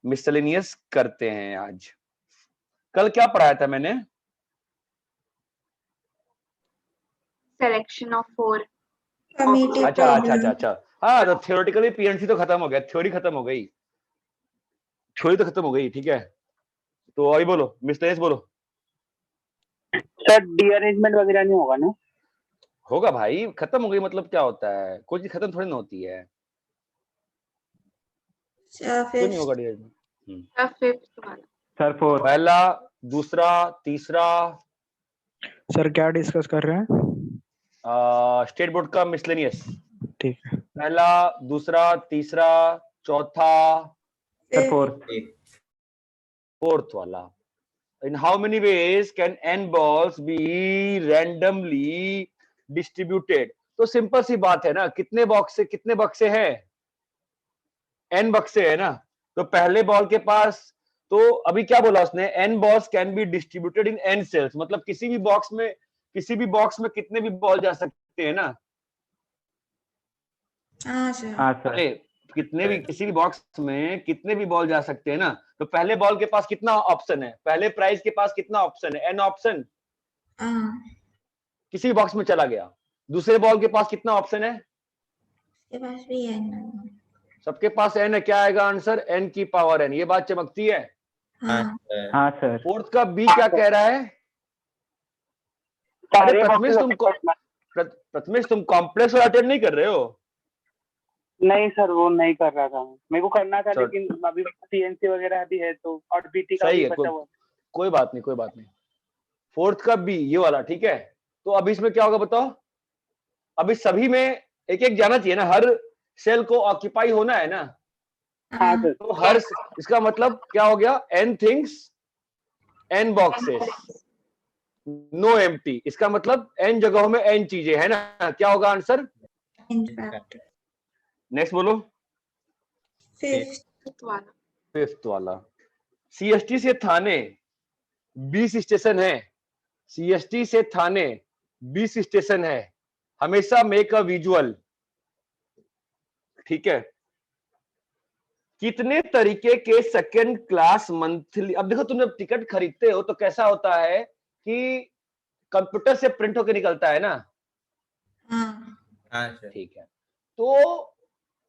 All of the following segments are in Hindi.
मिसलेनियस करते हैं आज। कल क्या पढ़ाया था मैंने? Selection of 4। अच्छा। हाँ, तो थियोरेटिकली पीएनसी तो खत्म हो गया, थ्योरी खत्म हो गई, थ्योरी तो खत्म हो गई, ठीक है। तो अभी बोलो, मिसलेनियस बोलो। सर डीअरेंजमेंट वगैरह नहीं होगा ना? होगा भाई, खत्म हो गई मतलब क्या होता है, कोई चीज खत्म थोड़ी ना होती है। क्यों नहीं होगा डीअरेंजमेंट? फिफ्थ वाला सर 4। पहला, दूसरा, तीसरा। सर क्या डिस्कस कर रहे हैं? स्टेट बोर्ड का मिसलेनियस। ठीक है। पहला, दूसरा, तीसरा, चौथा, सर 4। फोर्थ वाला। In how many ways can n balls be randomly distributed? तो सिंपल सी बात है ना, कितने बक्से हैं? n बक्से है ना। तो पहले बॉल के पास, तो अभी क्या बोला उसने, n balls can be distributed in n cells, मतलब किसी भी बॉक्स में कितने भी बॉल जा सकते हैं ना। हाँ सर। अरे किसी भी बॉक्स में कितने भी बॉल जा सकते हैं ना। तो पहले बॉल के पास कितना ऑप्शन है, पहले प्राइज के पास कितना ऑप्शन है? n option. किसी भी बॉक्स में चला गया। दूसरे बॉल के पास कितना ऑप्शन है? के पास भी है। सबके पास n है। क्या आएगा आंसर? n की पावर n। ये बात चमकती है। हाँ सर। फोर्थ का बी क्या कह रहा है? अरे प्रथमेश तुम कॉम्प्लेक्स वाला अटेंड नहीं कर रहे हो? नहीं सर, वो नहीं कर रहा था, मेरे को करना था, चल। लेकिन अभी सीएनसी वगैरह भी है तो, और बीटी का सही भी है, बचा हुआ। कोई बात नहीं। फोर्थ का बी ये वाला, ठीक है। तो अब इसमें क्या होगा बताओ? अभी सभी में एक एक जाना चाहिए ना, हर सेल को ऑक्यूपाई होना है ना। हाँ सर। तो हर, इसका मतलब क्या हो गया? n things, n boxes, no empty. इसका मतलब n जगहों में n चीजें है ना। क्या होगा आंसर? नेक्स्ट बोलो। फिफ्थ वाला। सीएसटी से थाने 20 स्टेशन है। सीएसटी से थाने 20 स्टेशन है। हमेशा मेक अ विजुअल, ठीक है। कितने तरीके के सेकंड क्लास मंथली, अब देखो तुम जब टिकट खरीदते हो तो कैसा होता है कि कंप्यूटर से प्रिंट होकर निकलता है ना। ठीक है। तो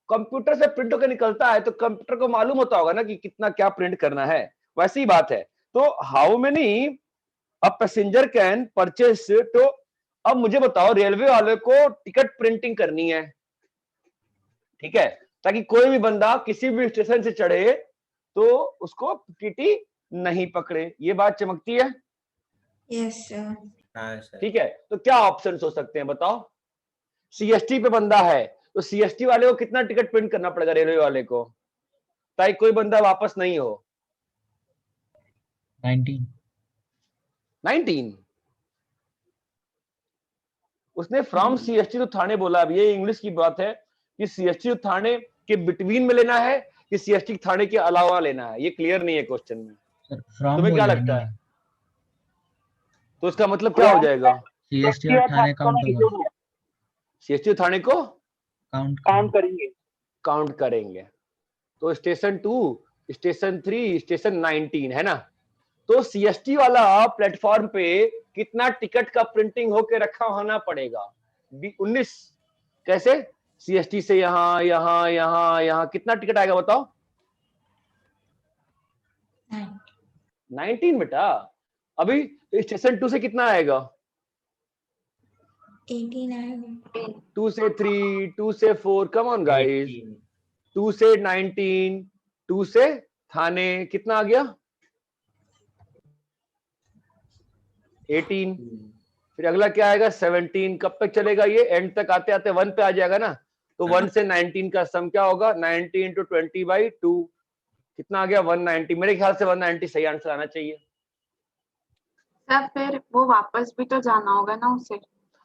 कंप्यूटर से प्रिंट होकर निकलता है तो कंप्यूटर को मालूम होता होगा ना कि कितना क्या प्रिंट करना है। वैसी ही बात है। तो how many a passenger can purchase. तो अब मुझे बताओ, रेलवे वाले को टिकट प्रिंटिंग करनी है, ठीक है, ताकि कोई भी बंदा किसी भी स्टेशन से चढ़े तो उसको टीटी नहीं पकड़े। ये बात चमकती है। Yes sir. ठीक है। तो क्या ऑप्शन हो सकते हैं बताओ? सीएसटी पे बंदा है तो सीएसटी वाले को कितना टिकट प्रिंट करना पड़ेगा रेलवे वाले को, ताकि कोई बंदा वापस नहीं हो? 19। उसने फ्रॉम सीएसटी टू थाने बोला। अब ये इंग्लिश की बात है कि सीएसटी टू थाने के बिटवीन में लेना है कि सीएसटी थाने के अलावा लेना है, ये क्लियर नहीं है क्वेश्चन में। तुम्हें क्या लगता है? तो इसका मतलब क्या हो जाएगा? सीएसटी और थाने काउंट होगा। सीएसटी थाने को काउंट करेंगे। तो स्टेशन 2, स्टेशन 3, स्टेशन 19 है ना। तो सीएसटी वाला प्लेटफॉर्म पे कितना टिकट का प्रिंटिंग होके रखा होना पड़ेगा? 19। कैसे? सीएसटी से यहाँ कितना टिकट आएगा बताओ? 19 बेटा। अभी स्टेशन 2 से कितना आएगा? 18 आएगा। 2 से 3, 2 से 4, कम ऑन गाइस। 2 से 19, 2 से थाने कितना आ गया? 18। फिर अगला क्या आएगा? 17। कब तक चलेगा ये? एंड तक आते आते 1 पे आ जाएगा ना। तो 1 से 19 का सम क्या होगा? 90 इंटू 20/2। कितना आ गया? 190। मेरे ख्याल से 190 सही आंसर आना चाहिए। सर फिर वो वापस भी तो जाना होगा ना उसे।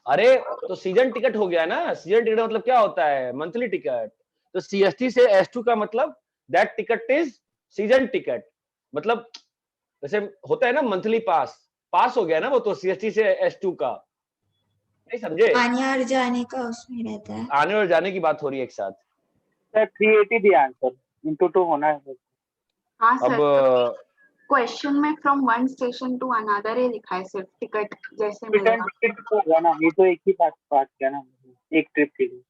अरे तो सीजन टिकट हो गया ना। सीजन टिकट मतलब क्या होता है? Monthly ticket. तो सीएसटी से S2 का मतलब that ticket is season ticket. मतलब जैसे होता है ना मंथली पास हो गया ना वो, तो सीएसटी से S2 का। नहीं समझे? आने और जाने का उसमें रहता है। आने और जाने की बात हो रही है एक साथ। सर 380 दिया आंसर, इंटू 2 होना है। हाँ अब सर, क्वेश्चन में from one station to another ही लिखा है, सिर्फ टिकट जैसे रिटर्न मिलेगा। टिकट होगा ना, ये तो एक ही बात किया ना, एक ट्रिप के लिए।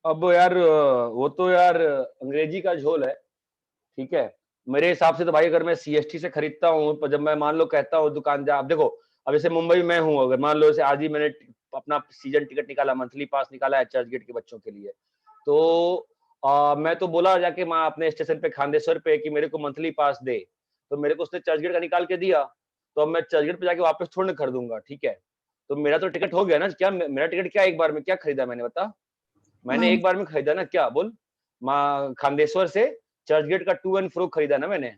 अब यार वो तो यार अंग्रेजी का झोल है, ठीक है। मेरे हिसाब से तो भाई अगर मैं सीएसटी से खरीदता हूँ, तो जब मैं मान लो कहता हूँ दुकान जा, आप देखो अब जैसे मुंबई में हूँ, अगर मान लो जैसे आज ही मैंने अपना सीजन टिकट निकाला, मंथली पास निकाला है चर्च गेट के बच्चों के लिए, तो मैं तो बोला जाके मैं अपने स्टेशन पे खांडेश्वर पे कि मेरे को मंथली पास दे, तो मेरे को उसने चर्च गेट का निकाल के दिया, तो अब मैं चर्च गेट पे जाके वापस थोड़ी ना खरीदूंगा, ठीक है। तो मेरा तो टिकट हो गया ना, क्या मेरा टिकट क्या एक बार में क्या खरीदा मैंने, बता। मैंने एक बार में खरीदा ना, क्या बोल, माँ खांडेश्वर से चर्च गेट का टू एंड फ्रो खरीदा ना मैंने।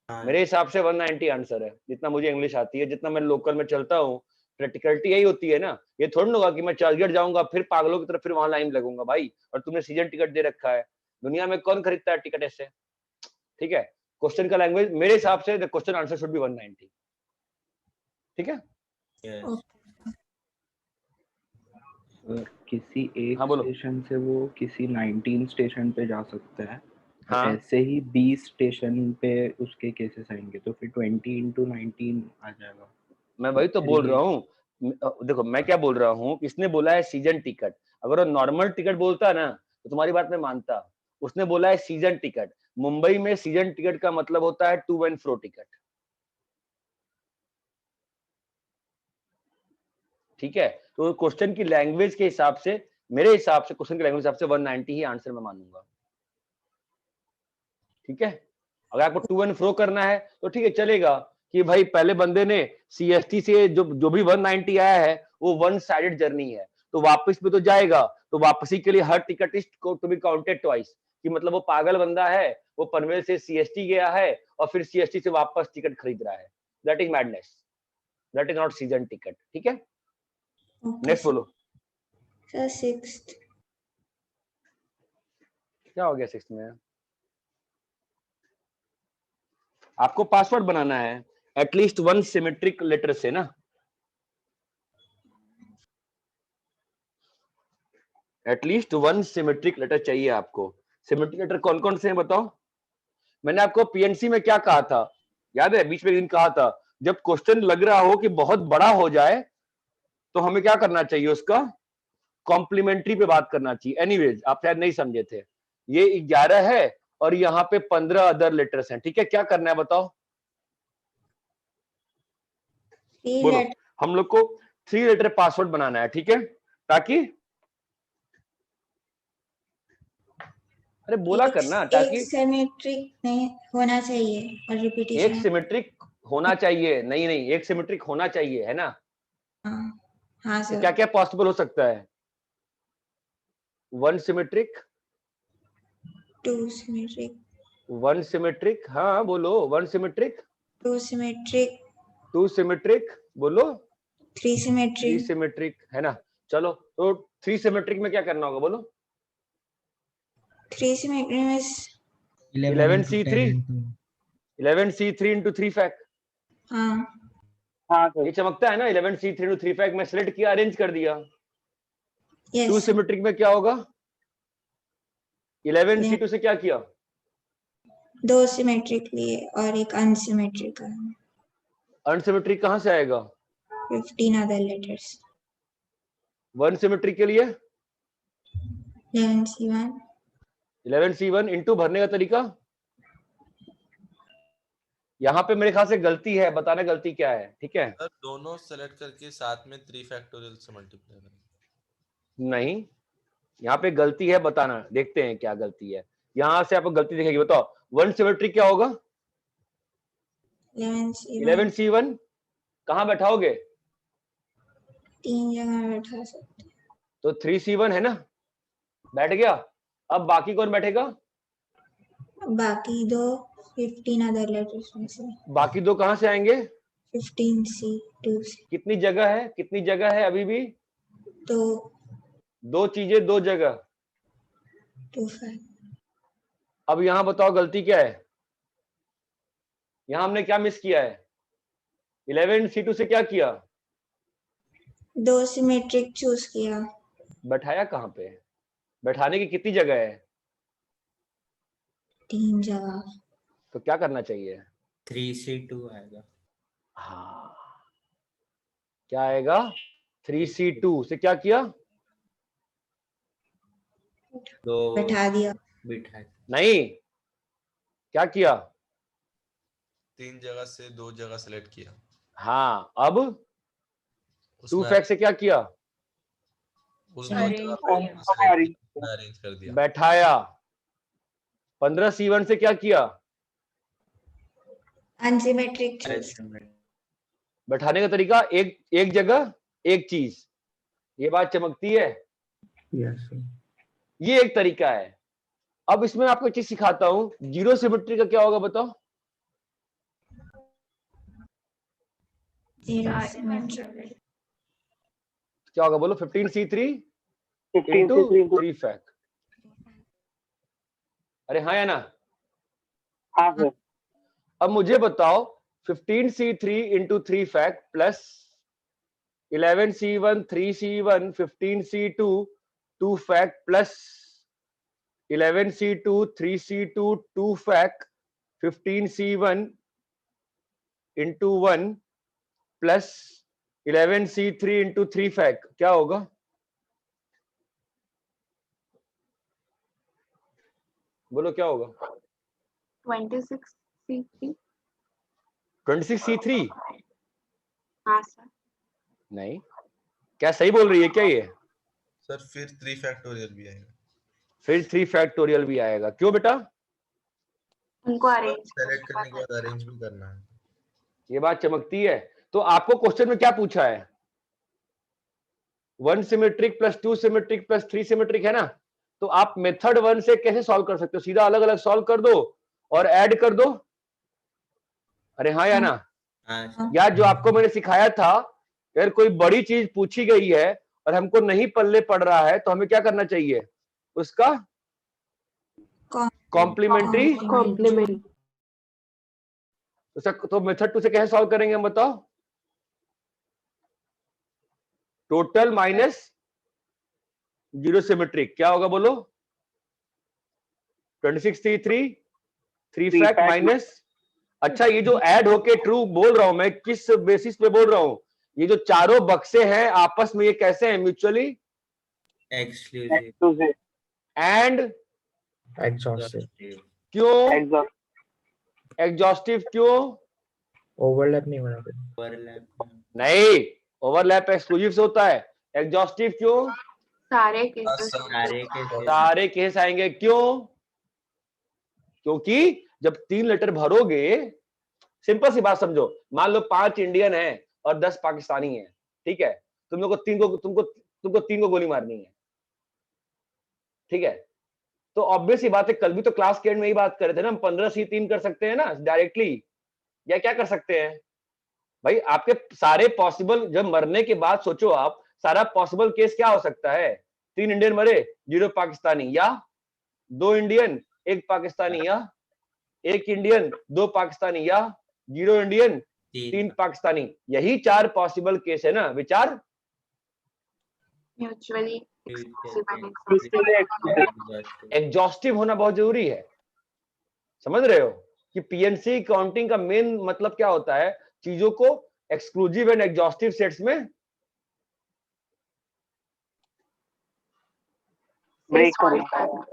मेरे हिसाब से 190 आंसर है, जितना मुझे इंग्लिश आती है, जितना मैं लोकल में चलता हूँ, प्रैक्टिकलिटी यही होती है ना। ये थोड़ी ना होगा कि मैं चर्च गेट जाऊंगा फिर पागलों की तरफ फिर वहां लाइन लगूंगा भाई, और तुमने सीजन टिकट दे रखा है। दुनिया में कौन खरीदता है टिकट ऐसे, ठीक है। क्वेश्चन का लैंग्वेज मेरे हिसाब से the question answer should be 190, ठीक है। किसी एक हाँ बोलो। स्टेशन से वो किसी 19 स्टेशन पे जा सकता है, हाँ ऐसे ही 20 स्टेशन पे उसके केसेस आएंगे, तो फिर 20 into 19 आ जाएगा। मैं वही तो बोल रहा हूँ। देखो मैं क्या बोल रहा हूँ, इसने बोला है सीजन टिकट, अगर वो नॉर्मल टिकट बोलता ना तो तुम्हारी बात मैं मानता। उसने बोला है सीजन टिकट, मुंबई में सीजन टिकट का मतलब होता है टू एंड फ्रो टिकट, ठीक है। तो क्वेश्चन की लैंग्वेज के हिसाब से, मेरे हिसाब से क्वेश्चन की लैंग्वेज के हिसाब से 190 ही आंसर मैं मानूंगा, ठीक है। अगर आपको टू एंड फ्रो करना है तो ठीक है चलेगा, कि भाई पहले बंदे ने सीएसटी से जो भी 190 आया है वो वन साइडेड जर्नी है, तो वापस भी तो जाएगा, तो वापसी के लिए हर ticket is to be counted twice, कि मतलब वो पागल बंदा है, वो पनवेल से सीएसटी गया है और फिर सीएसटी से वापस टिकट खरीद रहा है। That is madness, that is not season ticket, ठीक है। नेक्स्ट बोलो। Sir sixth. क्या हो गया सिक्स्थ में? आपको पासवर्ड बनाना है एटलीस्ट वन सिमेट्रिक लेटर से ना, एटलीस्ट वन सिमेट्रिक लेटर चाहिए आपको। सिमेट्रिक लेटर कौन कौन से हैं बताओ। मैंने आपको पीएनसी में क्या कहा था, याद है? बीच में एक दिन कहा था, जब क्वेश्चन लग रहा हो कि बहुत बड़ा हो जाए तो हमें क्या करना चाहिए, उसका कॉम्प्लीमेंट्री पे बात करना चाहिए। एनीवेज आप शायद नहीं समझे थे, ये 11 है और यहाँ पे 15 अदर लेटर्स हैं, ठीक है। क्या करना है बताओ, बोलो। हम लोग को 3 लेटर पासवर्ड बनाना है, ठीक है, ताकि अरे बोला करना, ताकि एक सिमेट्रिक नहीं होना चाहिए और एक रिपीटिशन। सिमेट्रिक होना चाहिए, नहीं नहीं एक सिमेट्रिक होना चाहिए, है ना। हाँ तो सर। क्या क्या पॉसिबल हो सकता है? One symmetric, two symmetric, one symmetric, हाँ बोलो, one symmetric, two symmetric, two symmetric, बोलो, थ्री थ्री सिमेट्रिक। सिमेट्रिक, है ना। चलो तो थ्री सिमेट्रिक में क्या करना होगा बोलो। थ्री सिमेट्रिक में 11 into 10 11C3, into 11C3 into three फैक, हाँ हाँ सर। ये चमकता है ना। 11C3 इंटू थ्री फैक में सिलेक्ट किया, अरेंज कर दिया। टू यस सिमेट्रिक में क्या होगा, 11C2 से क्या किया, दो सिमेट्रिक लिए और एक अनसिमेट्रिक का। अनसिमेट्रिक कहां से आएगा, 15 अदर लेटर्स। वन सिमेट्रिक के लिए 11C1 11C1 इंटू भरने का तरीका, यहाँ पे मेरे ख्याल से गलती है, बताना गलती क्या है, ठीक है। सर दोनों सेलेक्ट करके साथ में 3 फैक्टोरियल से मल्टीप्लाई करें। नहीं, यहाँ पे गलती है, बताना, देखते हैं क्या गलती है। यहाँ से आपको गलती दिखेगी, बताओ वन सिमेट्रिक क्या होगा। 11C1 कहाँ बैठाओगे, तीन जगह बैठा सकते। तो 3C1 है ना, बैठ गया। अब बाकी कौन बैठेगा, बाकी दो 15 अदर लेटर्स में से। बाकी दो कहां से आएंगे, 15C2 से। कितनी जगह है, कितनी जगह है अभी भी, तो दो चीजें दो जगह। 25। अब यहाँ बताओ गलती क्या है, यहाँ हमने क्या मिस किया है, 11C2 से क्या किया? 2 सिमेट्रिक चूज किया। बैठाया कहाँ पे? बैठाने की कितनी जगह है? 3 जगह। तो क्या करना चाहिए? 3C2 आएगा। हाँ, क्या आएगा? 3C2 से क्या किया? दो बैठा दिया। बिठा नहीं, क्या किया? 3 जगह से 2 जगह सेलेक्ट किया, हाँ, अब 2 उसमें फैक्ट से क्या किया? उस 2 Arrange जगह पे किया। सेलेक्ट किया, अरेंज कर दिया। बैठाया। 15C1 से क्या किया? Unsymmetric choose. बैठाने का तरीका एक एक जगह एक चीज। ये बात चमकती है। Yes sir. ये एक तरीका है। अब इसमें आपको एक चीज सिखाता हूं, जीरो सिमेट्री का क्या होगा बताओ? 0 सिमेट्रिक। क्या होगा बोलो? 15C3 15 इंटू से 3 3 फैक्ट। अरे हाँ या ना? हाँ सर। अब मुझे बताओ 15C3 into 3 fact plus 11C1 3C1 15C2 2 fact plus 11C2 3C2 2 fact 15C1 into 1 plus 11C3 into 3 fact क्या होगा? बोलो क्या होगा? 26C3। 26C3? हाँ सर। नहीं, क्या सही बोल रही है क्या ये? सर फिर 3 फैक्टोरियल भी आएगा, फिर 3 फैक्टोरियल भी आएगा। क्यों बेटा? उनको अरेंज सेलेक्ट करने के बाद अरेंज भी करना है। ये बात चमकती है। तो आपको क्वेश्चन में क्या पूछा है? 1 symmetric plus 2 symmetric plus 3 symmetric है ना? तो आप मेथड 1 से कैसे सॉल्व कर सकते हो? सीधा अलग अलग सॉल्व कर दो और ऐड कर दो। अरे हाँ या ना? हाँ या जो आपको मैंने सिखाया था, अगर कोई बड़ी चीज पूछी गई है और हमको नहीं पल्ले पड़ रहा है तो हमें क्या करना चाहिए? उसका कॉम्प्लीमेंट्री। कॉम्प्लीमेंट्री। तो मेथड 2 से कैसे सॉल्व करेंगे हम बताओ? टोटल माइनस जीरो सिमेट्रिक क्या होगा बोलो? 26C3 3 fact minus. अच्छा, ये जो ऐड होके ट्रू बोल रहा हूं मैं, किस बेसिस पे बोल रहा हूं? ये जो चारों बक्से हैं आपस में ये कैसे हैं? Mutually exclusive and exhaustive. क्यों? एग्जॉस्टिव क्यों? ओवरलैप नहीं होना चाहिए। ओवरलैप नहीं, ओवरलैप एक्सक्लूसिव से होता है। एग्जॉस्टिव क्यों? सारे केसेस। सारे के सारे केस आएंगे। क्यों? क्योंकि जब 3 लेटर भरोगे, सिंपल सी बात समझो, मान लो 5 इंडियन है और 10 पाकिस्तानी है, ठीक है? तुम लोग को 3 को गोली मारनी है, ठीक है? तो ऑब्वियस ही बात है, कल भी तो क्लास के एंड में ही बात कर रहे थे ना हम, 15C3 कर सकते हैं ना डायरेक्टली, या क्या कर सकते हैं भाई? आपके सारे पॉसिबल, जब मरने के बाद सोचो आप, सारा पॉसिबल केस क्या हो सकता है? 3 इंडियन मरे, 0 पाकिस्तानी, या 2 इंडियन 1 पाकिस्तानी, या 1 इंडियन 2 पाकिस्तानी, या 0 इंडियन 3 पाकिस्तानी। यही 4 पॉसिबल केस है ना विचार? म्यूचुअली एग्जॉस्टिव होना बहुत जरूरी है। समझ रहे हो कि पीएनसी काउंटिंग का मेन मतलब क्या होता है? चीजों को एक्सक्लूसिव एंड एग्जॉस्टिव सेट्स में ब्रेक करना।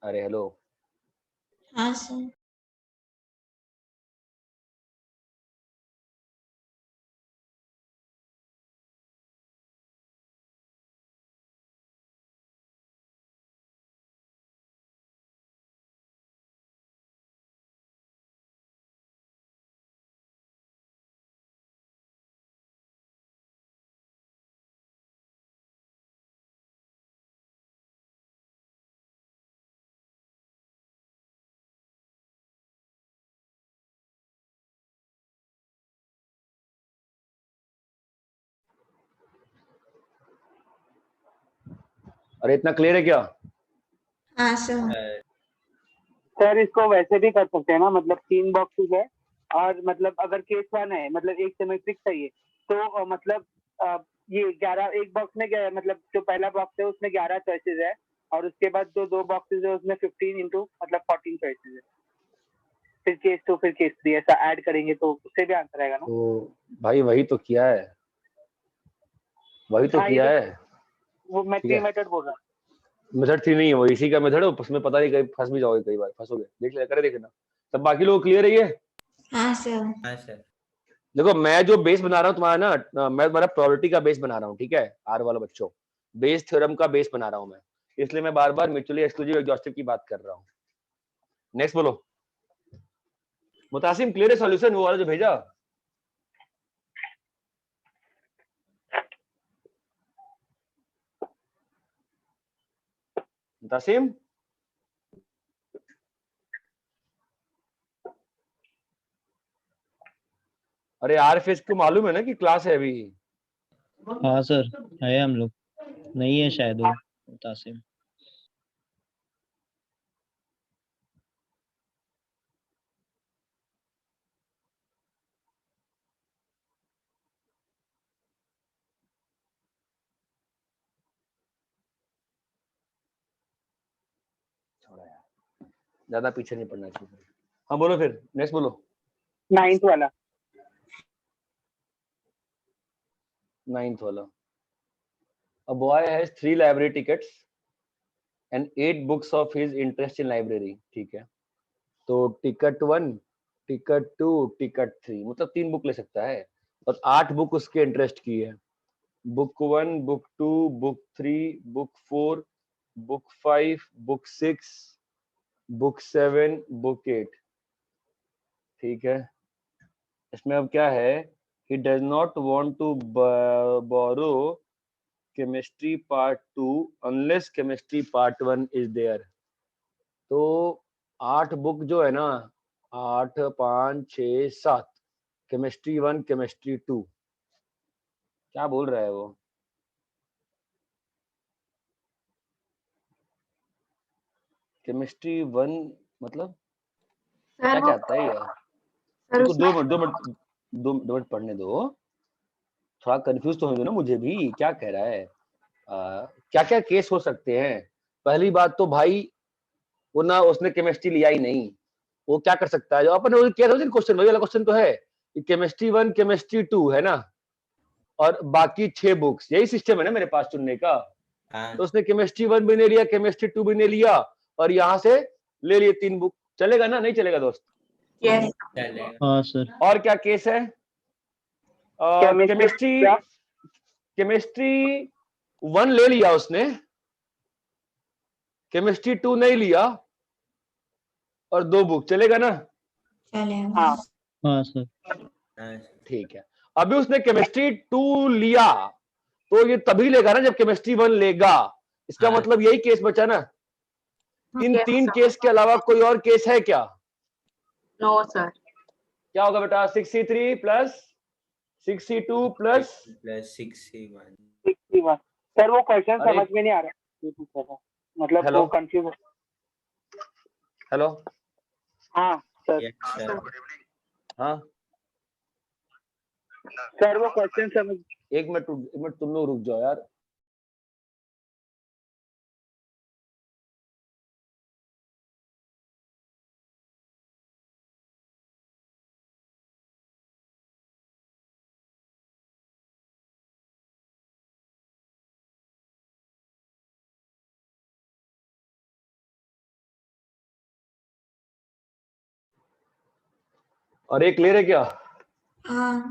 अरे हेलो, हाँ सर। अरे इतना क्लियर है क्या? हाँ सर। सर इसको वैसे भी कर सकते हैं ना, मतलब 3 बॉक्सेस है और मतलब अगर केस 1 है, मतलब एक सिमेट्रिक चाहिए, तो मतलब ये 11 एक बॉक्स में क्या है, मतलब जो पहला बॉक्स है उसमें 11 चॉइसेस है और उसके बाद जो 2 बॉक्सेस है उसमें 15 इंटू मतलब 14 चॉइसेस है। फिर केस 2 फिर केस 3 ऐसा ऐड करेंगे तो उससे भी आंसर आएगा ना। तो भाई वही तो किया है, वही तो हाँ, ये किया तो है। वो मैं ठीक है, 3 मेथड बोल रहा हूँ। मेथड 3 नहीं है वो, इसी का मेथड है, उसमें पता नहीं कहीं फंस भी जाओगे, कई बार फंसोगे, देख ले करे देखना। तब बाकी लोग क्लियर है ये? हाँ सर। हाँ सर। देखो मैं जो बेस बना रहा हूँ तुम्हारा ना, मैं तुम्हारा प्रोबेबिलिटी का बेस बना रहा हूँ, ठीक है आर वाला बच्चों, बेस थ्योरम का बेस बना रहा हूँ मैं, इसलिए मैं बार बार म्यूचुअली एक्सक्लूसिव एग्जॉस्टिव की बात कर रहा हूँ। नेक्स्ट बोलो। मुतासिम क्लियर है सॉल्यूशन वो वाला जो भेजा? मुतासिम, अरे आर फेज को मालूम है ना कि क्लास है अभी? हाँ सर, है हम लोग। नहीं है शायद वो मुतासिम। छोड़ा यार, ज्यादा पीछे नहीं पड़ना चाहिए। हाँ बोलो फिर, नेक्स्ट बोलो। 9th वाला। 9th वाला। A boy has 3 library tickets and 8 books of his interest in library, ठीक है, तो टिकट 1, टिकट 2, टिकट 3, मतलब 3 बुक ले सकता है और 8 बुक उसके इंटरेस्ट की है। Book 1, book 2, book 3, book 4, book 5, book 6, book 7, book 8, ठीक है। इसमें अब क्या है, he does not want to borrow chemistry part 2 unless chemistry part 1 is there। तो 8 बुक जो है ना, 8, 5, 6, 7, केमिस्ट्री 1, केमिस्ट्री 2, क्या बोल रहा है वो? केमिस्ट्री 1 मतलब क्या सर वो चाहता है यार? सर रुको उसमें 2 मिनट पढ़ने दो, थोड़ा कंफ्यूज तो होने दो ना मुझे भी, क्या कह रहा है? क्या क्या केस हो सकते हैं? पहली बात तो भाई वो ना उसने केमिस्ट्री लिया ही नहीं, वो क्या कर सकता है, जो अपन ने किया था क्वेश्चन, वही वाला क्वेश्चन तो है, केमिस्ट्री 1, केमिस्ट्री 2 है ना, और बाकी 6 बुक्स, यही सिस्टम है ना मेरे पास चुनने का। हाँ तो उसने केमिस्ट्री 1 भी नहीं लिया, केमिस्ट्री 2 भी नहीं लिया, और यहाँ से ले लिए 3 बुक। चलेगा ना, नहीं चलेगा दोस्त? यस चलेगा। हाँ सर। और क्या केस है? केमिस्ट्री केमिस्ट्री 1 ले लिया उसने, केमिस्ट्री 2 नहीं लिया, और 2 बुक, चलेगा ना? चलेगा। हाँ हाँ सर। हाँ ठीक है। अभी उसने केमिस्ट्री 2 लिया, तो ये तभी लेगा ना जब केमिस्ट्री 1 लेगा, इसका हाँ मतलब यही केस बचा ना। In yes 3 sir. केस के अलावा कोई और केस है क्या? No sir. क्या होगा बेटा? 63 प्लस 62 प्लस, प्लस 61। 61। सर वो क्वेश्चन अरे समझ में नहीं आ रहा है, ये पूछ रहा था, मतलब हेलो वो कंफ्यूज। हेलो, हाँ सर। Yes sir. हाँ सर वो क्वेश्चन समझ। 1 मिनट तुम लोग रुक जाओ यार। और एक क्लियर है क्या? हाँ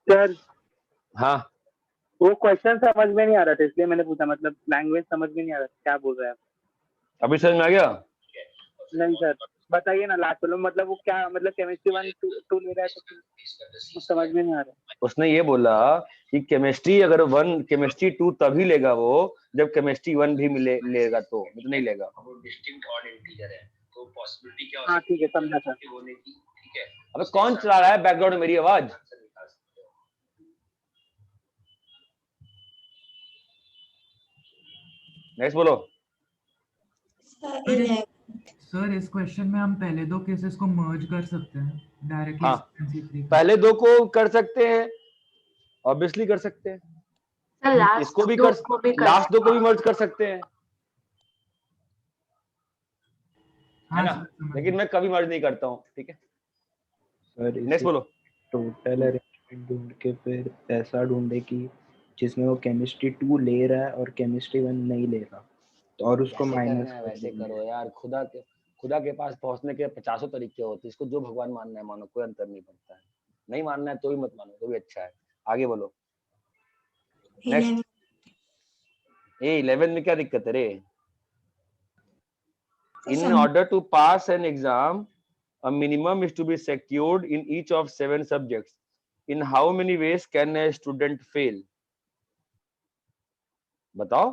सर हाँ वो क्वेश्चन समझ में नहीं आ रहा था, इसलिए मैंने पूछा, मतलब लैंग्वेज समझ में नहीं आ रहा था, क्या बोल रहे हैं आप? अभी समझ में आ गया? नहीं सर, बताइए ना लास्ट वाला, मतलब वो क्या, मतलब केमिस्ट्री 1 2 ले रहा है तो फिर समझ में नहीं आ रहा। उसने ये बोला कि केमिस्ट्री अगर 1 केमिस्ट्री 2 तभी लेगा वो जब केमिस्ट्री 1 भी मिले लेगा, तो नहीं लेगा। हाँ ठीक है, समझा सर। अबे कौन चला रहा है बैकग्राउंड में मेरी आवाज? नेक्स्ट बोलो। सर इस क्वेश्चन में हम पहले दो केसेस को मर्ज कर सकते हैं डायरेक्टली। हाँ, C3 पे। पहले दो को कर सकते हैं, ऑब्वियसली कर सकते हैं। सर लास्ट इसको भी दो कर, को भी कर लास्ट दो को भी मर्ज कर सकते हैं, है हाँ ना? सर, समझ लेकिन गया। मैं कभी मर्ज नहीं करता हूँ, ठीक है। सर नेक्स्ट बोलो। टोटल अरेंजमेंट ढूंढ के फिर ऐसा ढूंढे कि जिसमें वो केमिस्ट्री 2 ले रहा है और केमिस्ट्री 1 नहीं ले रहा, तो और उसको जैसे माइनस करना है वैसे करो यार। खुदा के पास पहुंचने के 50 तरीके होते हैं। इसको जो भगवान मानना है मानो, कोई अंतर नहीं पड़ता है। नहीं मानना है तो भी मत मानो, तो भी अच्छा है। आगे बोलो। नेक्स्ट। ए 11 में क्या दिक्कत है रे? In order to pass an exam a minimum is to be secured in each of 7 subjects. In how many ways can a student fail? बताओ,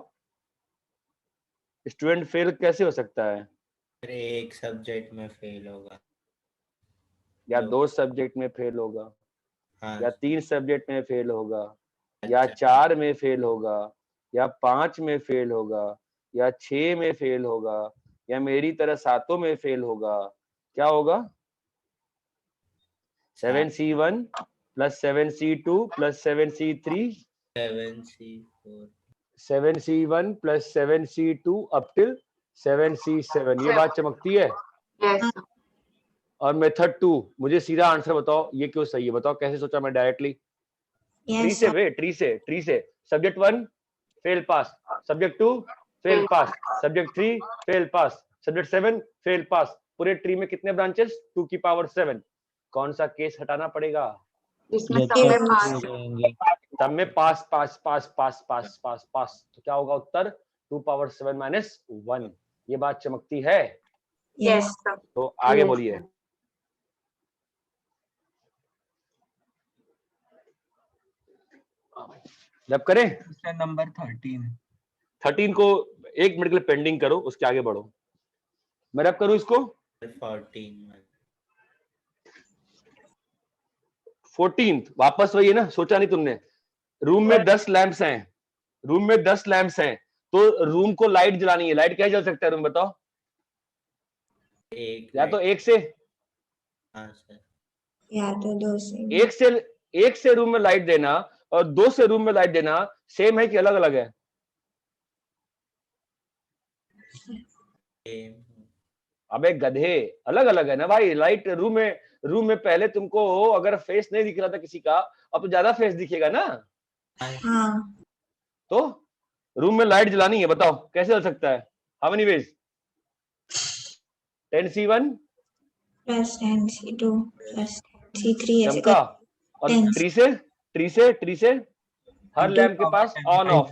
स्टूडेंट फेल कैसे हो सकता है? अरे एक सब्जेक्ट में फेल होगा, या दो। 2 सब्जेक्ट में फेल होगा, हाँ या 3 सब्जेक्ट में फेल होगा, अच्छा। या 4 में फेल होगा, या 5 में फेल होगा, या 6 में फेल होगा, या मेरी तरह 7 में फेल होगा। क्या होगा? 7C1 plus 7C2 plus 7C3 7C4 7C1 plus 7C2 up till 7C7। ये बात चमकती है। यस और मेथड 2, मुझे सीधा आंसर बताओ ये क्यों सही है? बताओ कैसे सोचा मैं डायरेक्टली? ट्री से subject 1 fail pass, subject 2 fail pass, subject 3 fail pass, subject 7 fail pass. पूरे ट्री में कितने ब्रांचेस? 2 की पावर 7। कौन सा केस हटाना पड़ेगा? जिसमें जब सब में सब पास हो जाएंगे। सब में पास पास पास पास पास पास पास। तो क्या होगा उत्तर? 2 पावर 7 माइनस 1। ये बात चमकती है। यस सर तो आगे बोलिए। जब करें नंबर 13 13 को 1 मिनट के लिए पेंडिंग करो, उसके आगे बढ़ो। मैं रब करूं इसको 14th। वापस वही है ना, सोचा नहीं तुमने? रूम में 10 लैंप्स हैं, रूम में 10 लैंप्स हैं, तो रूम को लाइट जलानी है। लाइट कैसे जल सकता है रूम, बताओ? या तो एक से, या तो 2 से। एक से रूम में लाइट देना और 2 से रूम में लाइट देना सेम है कि अलग अलग है? अबे गधे, अलग अलग है ना भाई। लाइट रूम में पहले तुमको अगर फेस नहीं दिख रहा था किसी का, अब तो ज्यादा फेस दिखेगा ना। हाँ तो रूम में लाइट जलानी है, बताओ कैसे चल सकता है? How many ways? 10C1 plus 10C2 plus 10C3 ऐसे चमका। और 10 ट्री से हर लैंप के pass on off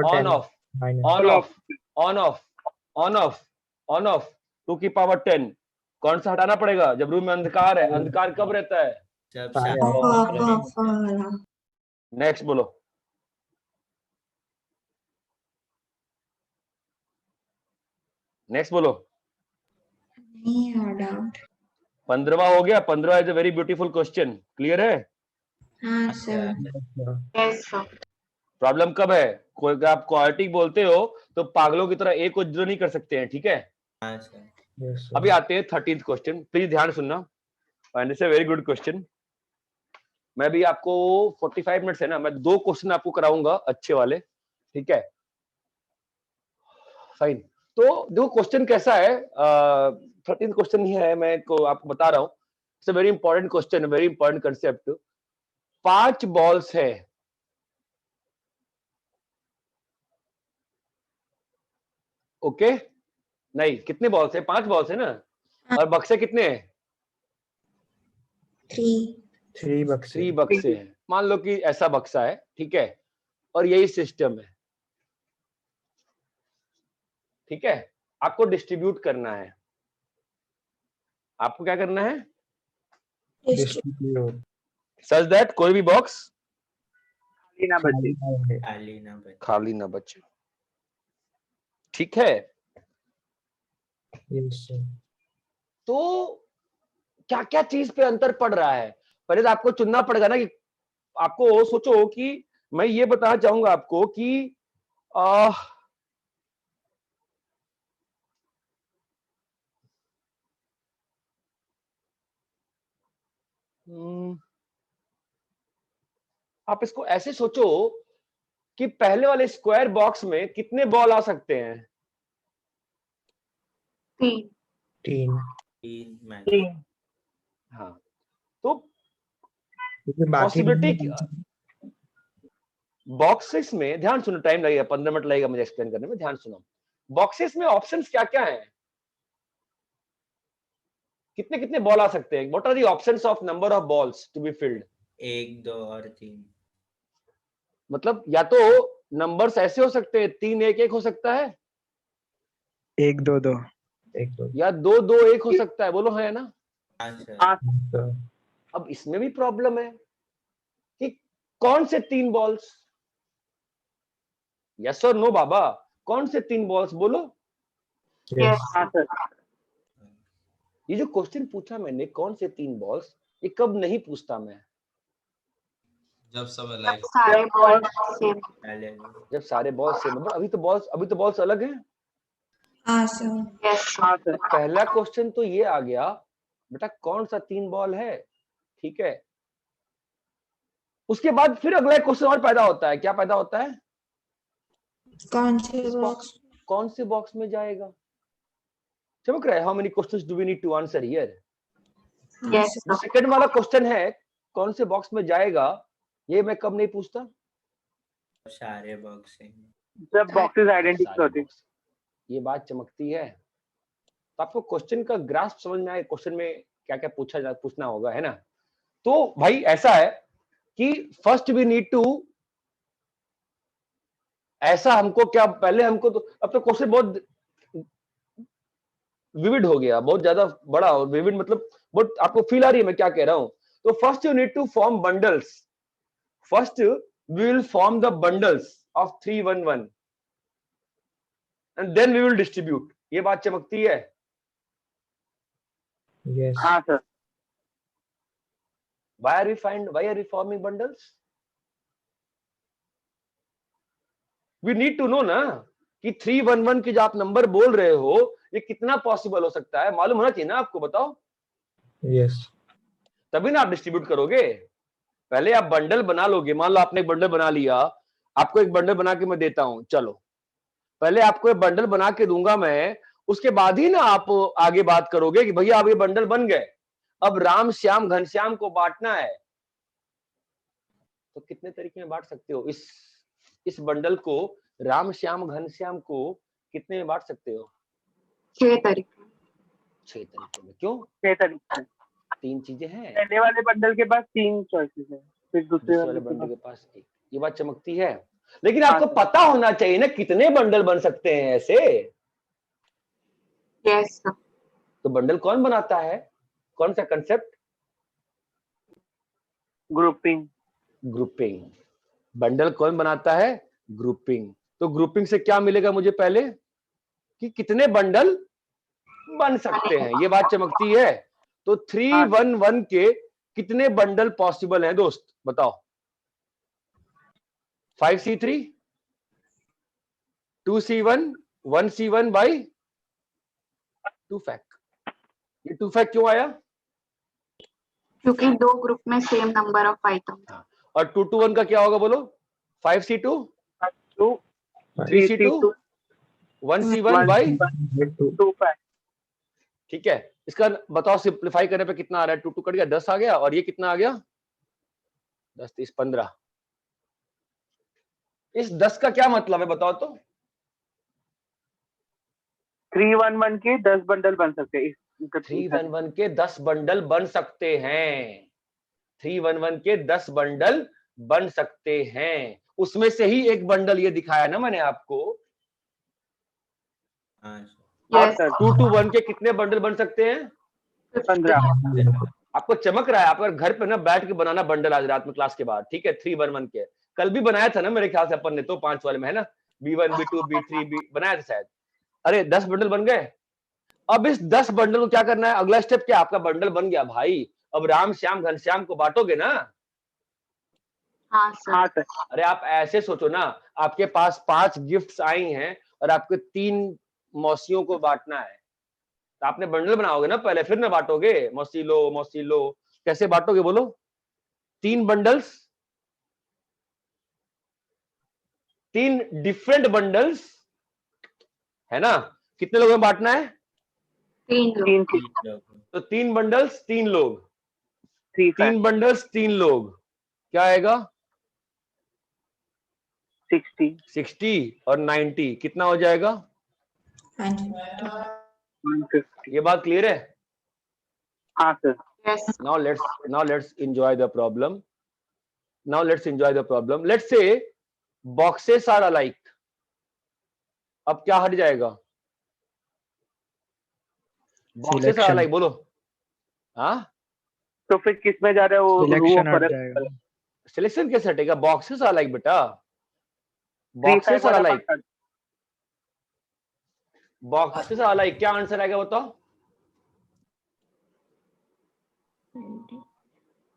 on off on off on off on off on off 2 की पावर 10। कौन सा हटाना पड़ेगा जब रूम में अंधकार है? अंधकार कब रहता है? नेक्स्ट बोलो। नेक्स्ट बोलो। नहीं आ डाउट। 15वां हो गया। 15वां is a very beautiful question. Clear है? हाँ सर। यस सर प्रॉब्लम कब है? कोई अगर आप क्वाड्रेटिक बोलते हो तो पागलों की तरह एक को जीरो नहीं कर सकते हैं, ठीक है? अभी आते हैं 13th क्वेश्चन। प्लीज ध्यान सुनना, and it's a very good question. मैं भी आपको 45 मिनट्स है ना, मैं 2 क्वेश्चन आपको कराऊंगा अच्छे वाले, ठीक है? फाइन। तो देखो क्वेश्चन कैसा है, 13th क्वेश्चन ही है, मैं को आपको बता रहा हूँ। It's a very important question, very important concept. 5 balls है, ओके? नहीं, कितने बॉल्स है? 5 बॉल्स है ना। और बक्से कितने हैं? 3. 3 बक्से. 3 बक्से हैं. मान लो कि ऐसा बक्सा है, ठीक है, और यही सिस्टम है, ठीक है. आपको डिस्ट्रीब्यूट करना है. आपको क्या करना है? Distribute. सच दैट कोई भी बॉक्स खाली ना बचे. खाली ना बचे. खाली ना बचे. ठीक है. Yes, sir. तो क्या क्या चीज पे अंतर पड़ रहा है? पहले तो आपको चुनना पड़ेगा ना कि आपको सोचो कि मैं ये बताना चाहूंगा आपको कि आप इसको ऐसे सोचो कि पहले वाले स्क्वायर बॉक्स में कितने बॉल आ सकते हैं? 3. 3. 3 हाँ, तो क्योंकि बाकी पॉसिबिलिटी बॉक्सेस में, ध्यान सुनो, टाइम लगेगा, 15 मिनट लगेगा मुझे एक्सप्लेन करने में, ध्यान सुनो. बॉक्सेस में ऑप्शंस क्या क्या हैं? कितने कितने बॉल आ सकते हैं? What are the options of number of balls to be filled? 1 2 और 3. मतलब या तो नंबर्स ऐसे हो सकते हैं 3 1 1 हो सकता है, 1 2 2. 1 2. या 2 2 1 हो सकता है. बोलो है ना? हाँ सर. अब इसमें भी प्रॉब्लम है कि कौन से 3 बॉल्स? यस और नो बाबा, कौन से 3 बॉल्स? बोलो. हाँ सर. ये जो क्वेश्चन पूछा मैंने, कौन से 3 बॉल्स, ये कब नहीं पूछता मैं? जब सब जब अलाइव. सारे बॉल सेम. जब सारे बॉल्स सेम. अभी तो बॉल्स अलग हैं. हाँ सर. यस. हाँ सर. पहला क्वेश्चन तो ये आ गया बेटा, कौन सा 3 बॉल है, ठीक है. उसके बाद फिर अगला क्वेश्चन और पैदा होता है. क्या पैदा होता है? कौन से बॉक्स? कौन से बॉक्स में जाएगा? चमक रहा है. How many questions do we need to answer here? Yes. जो सेकंड वाला क्वेश्चन है, कौन से बॉक्स में जाएगा, ये मैं कब नहीं पूछता? सारे बॉक्स हैं. जब बॉक्सेस आइडेंटिकल सारे होते. box. ये बात चमकती है. तो आपको क्वेश्चन का ग्रास्प समझ में आए, क्वेश्चन में क्या क्या पूछना होगा, है ना? तो भाई ऐसा है कि फर्स्ट वी नीड टू, ऐसा हमको क्या, पहले हमको तो, अब तो क्वेश्चन बहुत विविड हो गया, बहुत ज्यादा बड़ा. और विविड मतलब बहुत, आपको फील आ रही है मैं क्या कह रहा हूं? तो first you need to form bundles. First we will form the bundles of 3 1 1 and then we will distribute. ये बात चमकती है. Yes. हाँ sir. why are we forming bundles? we need to know ना कि 3 1 1 की जो आप नंबर बोल रहे हो, ये कितना पॉसिबल हो सकता है, मालूम होना चाहिए ना आपको. बताओ. Yes. तभी ना आप डिस्ट्रीब्यूट करोगे. पहले आप बंडल बना लोगे. मान लो आपने एक बंडल बना लिया, आपको एक बंडल बना के मैं देता हूं, चलो पहले आपको एक बंडल बना के दूंगा मैं, उसके बाद ही ना आप आगे बात करोगे कि भैया अब ये बंडल बन गए, अब राम श्याम घनश्याम को बांटना है. तो कितने तरीके में बांट सकते हो इस बंडल को? राम श्याम घनश्याम को कितने में बांट सकते हो? 6 तरीके. 6 तरीके में. क्यों? 6 तरीके. 3 चीजें हैं. पहले वाले बंडल के पास 3 चॉइसेस है, फिर दूसरे वाले वाले बंडल के के पास 1. ये बात चमकती है. लेकिन हाँ आपको सर. पता होना चाहिए ना कितने बंडल बन सकते हैं ऐसे. यस. तो बंडल कौन बनाता है? कौन सा कंसेप्ट? ग्रुपिंग. ग्रुपिंग. बंडल कौन बनाता है? ग्रुपिंग. तो ग्रुपिंग से क्या मिलेगा मुझे पहले? कि कितने बंडल बन सकते हैं. ये बात चमकती है. तो 3 1 1 के कितने बंडल पॉसिबल हैं दोस्त, बताओ? 5C3, 2C1, 1C1 by 2 fact. ये 2 फैक्ट क्यों आया? क्योंकि 2 ग्रुप में सेम नंबर ऑफ आइटम. और 2 2 1 का क्या होगा बोलो? 5C2, 3C2, 1C1 by 2 5. ठीक है. इसका बताओ सिंप्लीफाई करने पे कितना आ रहा है? 2 2 कट गया, 10 आ गया. और ये कितना आ गया? 10 30 15. इस 10 का क्या मतलब है बताओ तो? 3 1 1 के 10 बंडल बन सकते हैं. 3 1 1 के 10 बंडल बन सकते हैं. 311 के 10 बंडल बन सकते हैं, उसमें से ही एक बंडल ये दिखाया ना मैंने आपको। हाँ सर। हाँ Yes. सर 2 to 1 के कितने बंडल बन सकते हैं? 15। आपको चमक रहा है, आप अगर घर पे ना बैठ के बनाना बंडल आज रात में क्लास के बाद, ठीक है? 311 के कल भी बनाया था ना मेरे ख्याल से अपन ने, तो 5 वाले में है ना, B1 B2 B3 B बनाया था शायद। अरे 10 बंडल बन गए। अब इस 10 बंडल को क्या करना है? अगला स्टेप क्या? आपका बंडल बन गया भाई, अब राम श्याम घनश्याम को बांटोगे ना। हाँ सर। हाँ सर। अरे आप ऐसे सोचो ना, आपके पास 5 गिफ्ट्स आई हैं और आपको 3 मौसियों को बांटना है, तो आपने बंडल बनाओगे ना पहले, फिर ना बांटोगे। मौसी लो, कैसे बांटोगे बोलो? 3 बंडल्स, 3 डिफरेंट बंडल्स, है ना? कितने लोगों में बांटना है? 3 लोग। 3 तो 3 बंडल्स 3 लोग, 3 3 बंडल्स 3 लोग, क्या आएगा? 60 60 और 90 कितना हो जाएगा? 150। ये बात क्लियर है? हाँ sir. Yes. now let's enjoy the problem. Let's say boxes are alike. अब क्या हट जाएगा? boxes are Selection. alike, बोलो। हाँ, तो फिर किस में जा रहा है वो सिलेक्शन हट फर्क? जाएगा। सिलेक्शन कैसे हटेगा? boxes are alike बेटा, 3 boxes are वाला alike, part boxes are alike। क्या आंसर आएगा बताओ?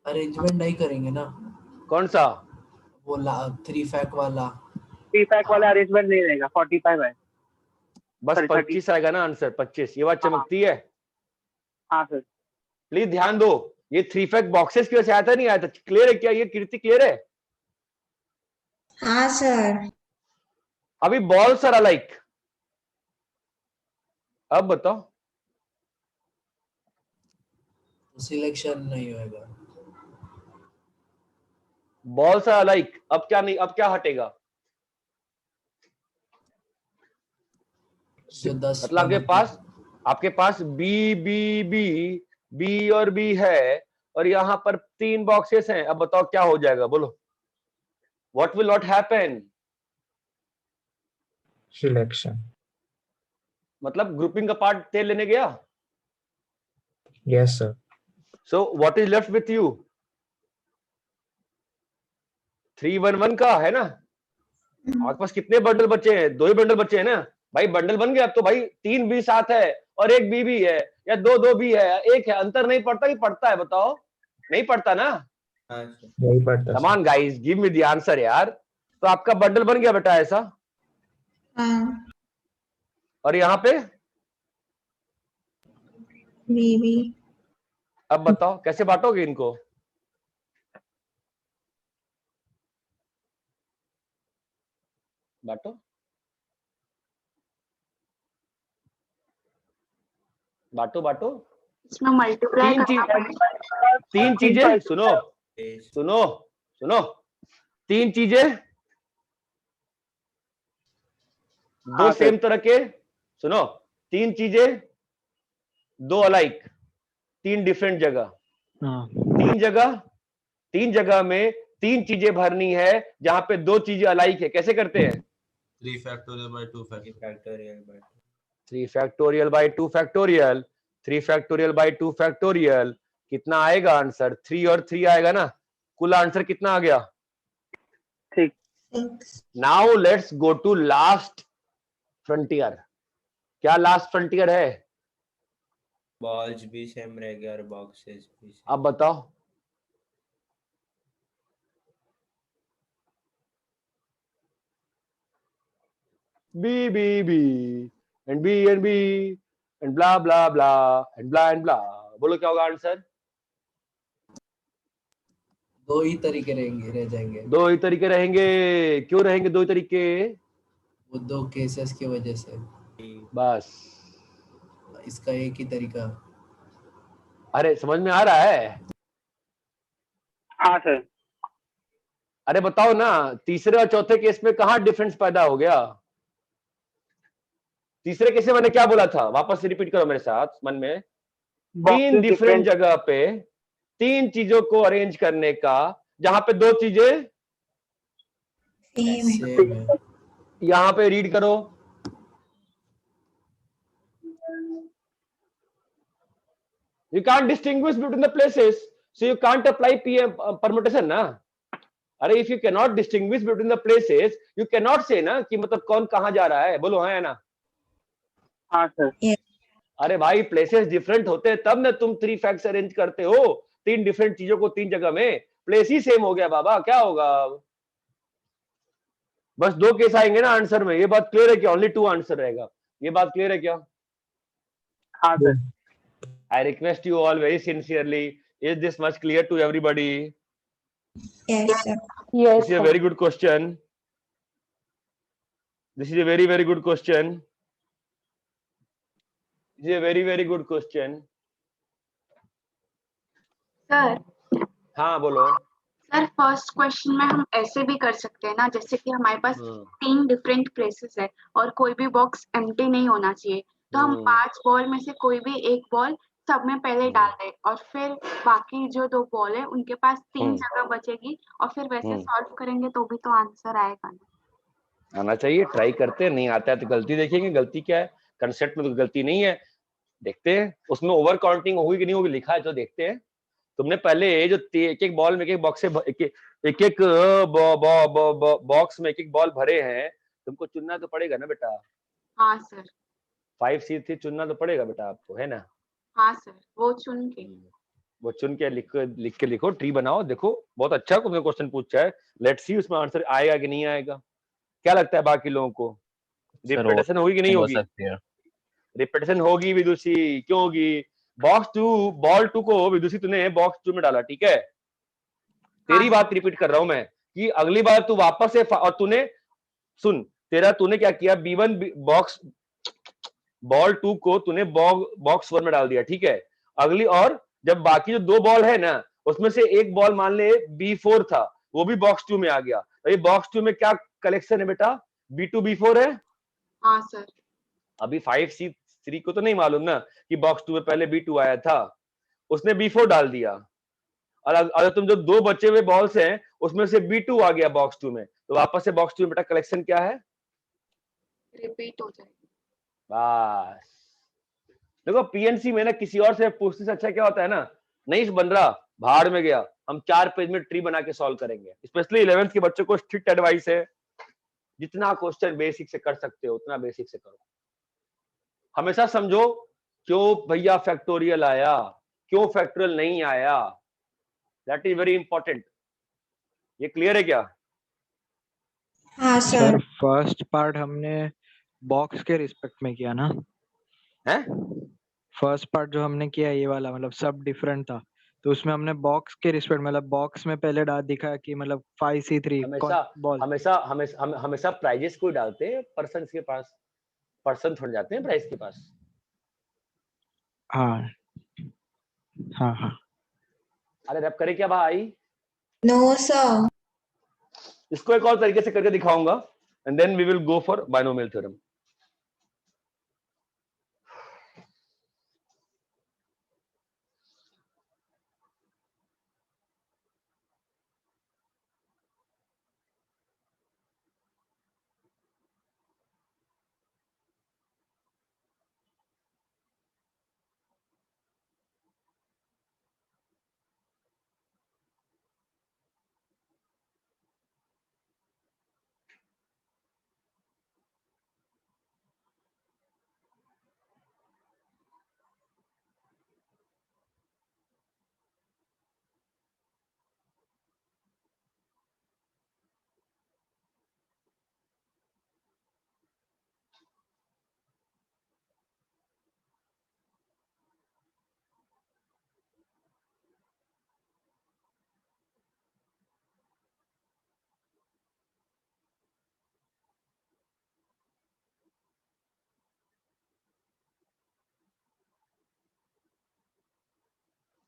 अरेंजमेंट नहीं करेंगे ना, कौन सा? वो 3 फैक्ट वाला। 3 पैक वाला अरेंजमेंट नहीं रहेगा, 45 है। बस Sorry, 25 आएगा ना आंसर, 25। ये बात चमकती है। हाँ सर। प्लीज ध्यान दो, ये 3 फैक्ट बॉक्सेस की वजह से आया था, नहीं आया था? क्लियर है क्या? ये कीर्ति क्लियर है? हाँ सर। अभी बॉल्स आर अलाइक, अब बताओ। सिलेक्शन नहीं होएगा। बॉल्स आर अलाइक, अब क्या नहीं, अब क्या हटेगा? जो 10 मतलब आपके पास बी बी बी बी और बी है, और यहां पर 3 बॉक्सेस हैं। अब बताओ क्या हो जाएगा, बोलो। What will not happen? Selection. मतलब ग्रुपिंग का पार्ट तेल लेने गया। Yes sir. So what is left with you? 311 का है ना? आपके पास कितने बंडल बचे हैं? 2 ही बंडल बचे हैं ना भाई। बंडल बन गया अब तो भाई। 3 बी साथ है और 1 बी भी है, या 2 बी है, 1 है। अंतर नहीं पड़ता कि पड़ता है? बताओ, नहीं पड़ता ना? हाँ सर। नहीं पड़ता come on guys, give me the answer यार। तो आपका बंडल बन गया बेटा ऐसा, हाँ। और यहाँ पे बीबी। अब बताओ कैसे बांटोगे इनको? बांटो, बांटो बांटो। इसमें मल्टीप्लाई तीन करना चीज, पड़ेगा। 3 चीजें सुनो तेईस। सुनो सुनो, 3 चीजें, 2 हाँ, सेम तरह के, सुनो, 3 चीजें, 2 अलाइक, 3 डिफरेंट जगह। हाँ 3 जगह में 3 चीजें भरनी है, जहां पे 2 चीजें अलाइक है। कैसे करते हैं? 3 factorial by 2 factorial. Factorial by 3 factorial by 2 factorial, 3 factorial by 2 factorial. कितना आएगा आंसर? 3 और 3 आएगा ना, कुल आंसर कितना आ गया? ठीक। 6। Now let's go to last frontier. क्या लास्ट फ्रंटियर है? बॉल्स भी सेम रह गया और बॉक्सेस भी सेम। अब बताओ। B B B and B and B and blah blah blah and blah and blah. बोलो क्या होगा आंसर? 2 ही तरीके रहेंगे, रह जाएंगे। 2 ही तरीके रहेंगे। क्यों रहेंगे 2 ही तरीके? वो 2 केसेस की वजह से। बस। इसका एक ही तरीका। अरे समझ में आ रहा है? हाँ सर। अरे बताओ ना, तीसरे और चौथे केस में कहां डिफरेंस पैदा हो गया? तीसरे केस में मैंने क्या बोला था? वापस रिपीट करो मेरे साथ मन में। 3 डिफरेंट जगह पे तीन चीजों को अरेंज करने का जहां पे दो चीजें सेम है। यहां पे रीड करो, you can't distinguish between the places, so you can't apply permutation ना। अरे if you cannot distinguish between the places, you cannot say ना कि मतलब कौन कहां जा रहा है, बोलो हाँ है ना। हाँ सर। अरे भाई प्लेसेस डिफरेंट होते हैं तब ना तुम थ्री फैक्ट्स अरेंज करते हो, तीन डिफरेंट चीजों को तीन जगह में, प्लेस ही सेम हो गया बाबा, क्या होगा। बस दो केस आएंगे ना आंसर में, ये बात क्लियर है क्या, ओनली टू आंसर रहेगा, ये बात क्लियर है क्या। हाँ sir. I request you all very sincerely, is this much clear to everybody? Yes, sir. Yes, This is a very good question. This is a very, very good question. This is a very, very good question. Sir. हाँ बोलो। सर फर्स्ट क्वेश्चन में हम ऐसे भी कर सकते हैं ना, जैसे कि हमारे पास तीन डिफरेंट प्लेसेस है और कोई भी बॉक्स एम्प्टी नहीं होना चाहिए, तो हम 5 बॉल में से कोई भी एक बॉल सब में पहले डाल दें और फिर बाकी जो 2 बॉल है उनके पास 3 जगह बचेगी और फिर वैसे सॉल्व करेंगे तो भी तो आंसर आएगा ना। आना चाहिए, ट्राई करते हैं, नहीं आता है तो गलती देखेंगे, गलती क्या है, कंसेप्ट में तो गलती नहीं है, देखते हैं उसमें ओवर काउंटिंग होगी कि नहीं होगी, लिखा है तो देखते हैं। तुमने पहले जो एक एक बॉल में एक एक बॉक्स से एक एक बॉक्स में एक एक बॉल भरे हैं, तुमको चुनना तो पड़ेगा ना बेटा। हाँ सर। 5C3 चुनना तो पड़ेगा बेटा आपको, है ना। हाँ सर, वो चुन के लिख के लिखो, ट्री बनाओ, देखो बहुत अच्छा तुमने क्वेश्चन पूछा है, लेट्स सी उसमें आंसर आएगा कि नहीं आएगा। क्या लगता है बाकी लोगों को, रिपीटेशन होगी कि नहीं होगी। रिपीटेशन होगी विदुषी, क्यों होगी। बॉल 2 को विदुषी तूने बॉक्स 2 में डाला, ठीक है, तेरी बात रिपीट कर रहा हूं मैं कि अगली बार तू वापस से और तूने सुन, तूने क्या किया, B1 बॉक्स बॉल 2 को तूने बॉक्स 1 में डाल दिया, ठीक है। अगली और जब बाकी जो 2 बॉल है ना उसमें से एक बॉल मान ले B4 था, वो भी बॉक्स 2 में आ गया, तो ये बॉक्स 2 में क्या कलेक्शन है बेटा, B2 B4 है। हाँ सर। अभी 5C3 को तो नहीं मालूम ना कि बॉक्स 2 में पहले B2 आया था, उसने B4 डाल दिया, और अगर तुम जो 2 बचे हुए बॉल्स हैं उसमें से B2 आ गया बॉक्स 2 में, तो वापस से बॉक्स 2 में बेटा कलेक्शन क्या है, रिपीट हो जाएगा। बस देखो पीएनसी में ना किसी और से पूछने से अच्छा क्या होता है ना, नहीं बन रहा भाड़ में गया, हम 4 पेज में ट्री बना के सॉल्व करेंगे। स्पेशली 11th के बच्चों को स्ट्रिक्ट एडवाइस है, जितना क्वेश्चन बेसिक से कर सकते हो उतना बेसिक से करो। हमेशा समझो क्यों भैया फैक्टोरियल आया, क्यों फैक्टोरियल नहीं आया, दैट इज वेरी इंपॉर्टेंट। ये क्लियर है क्या। हाँ सर फर्स्ट पार्ट हमने बॉक्स के रिस्पेक्ट में किया ना, है फर्स्ट पार्ट जो हमने किया ये वाला मतलब सब डिफरेंट था, तो उसमें हमने बॉक्स के रिस्पेक्ट मतलब बॉक्स में पहले डाल दिखा कि मतलब 5C3 बॉल। हमेशा प्राइजेस को डालते हैं पर्सन के पास, पर्सन थोड़ जाते हैं प्राइस के पास। हाँ हाँ हाँ। अरे रैप करे क्या भाई। No sir. इसको एक और तरीके से करके दिखाऊंगा and then we will go for binomial theorem.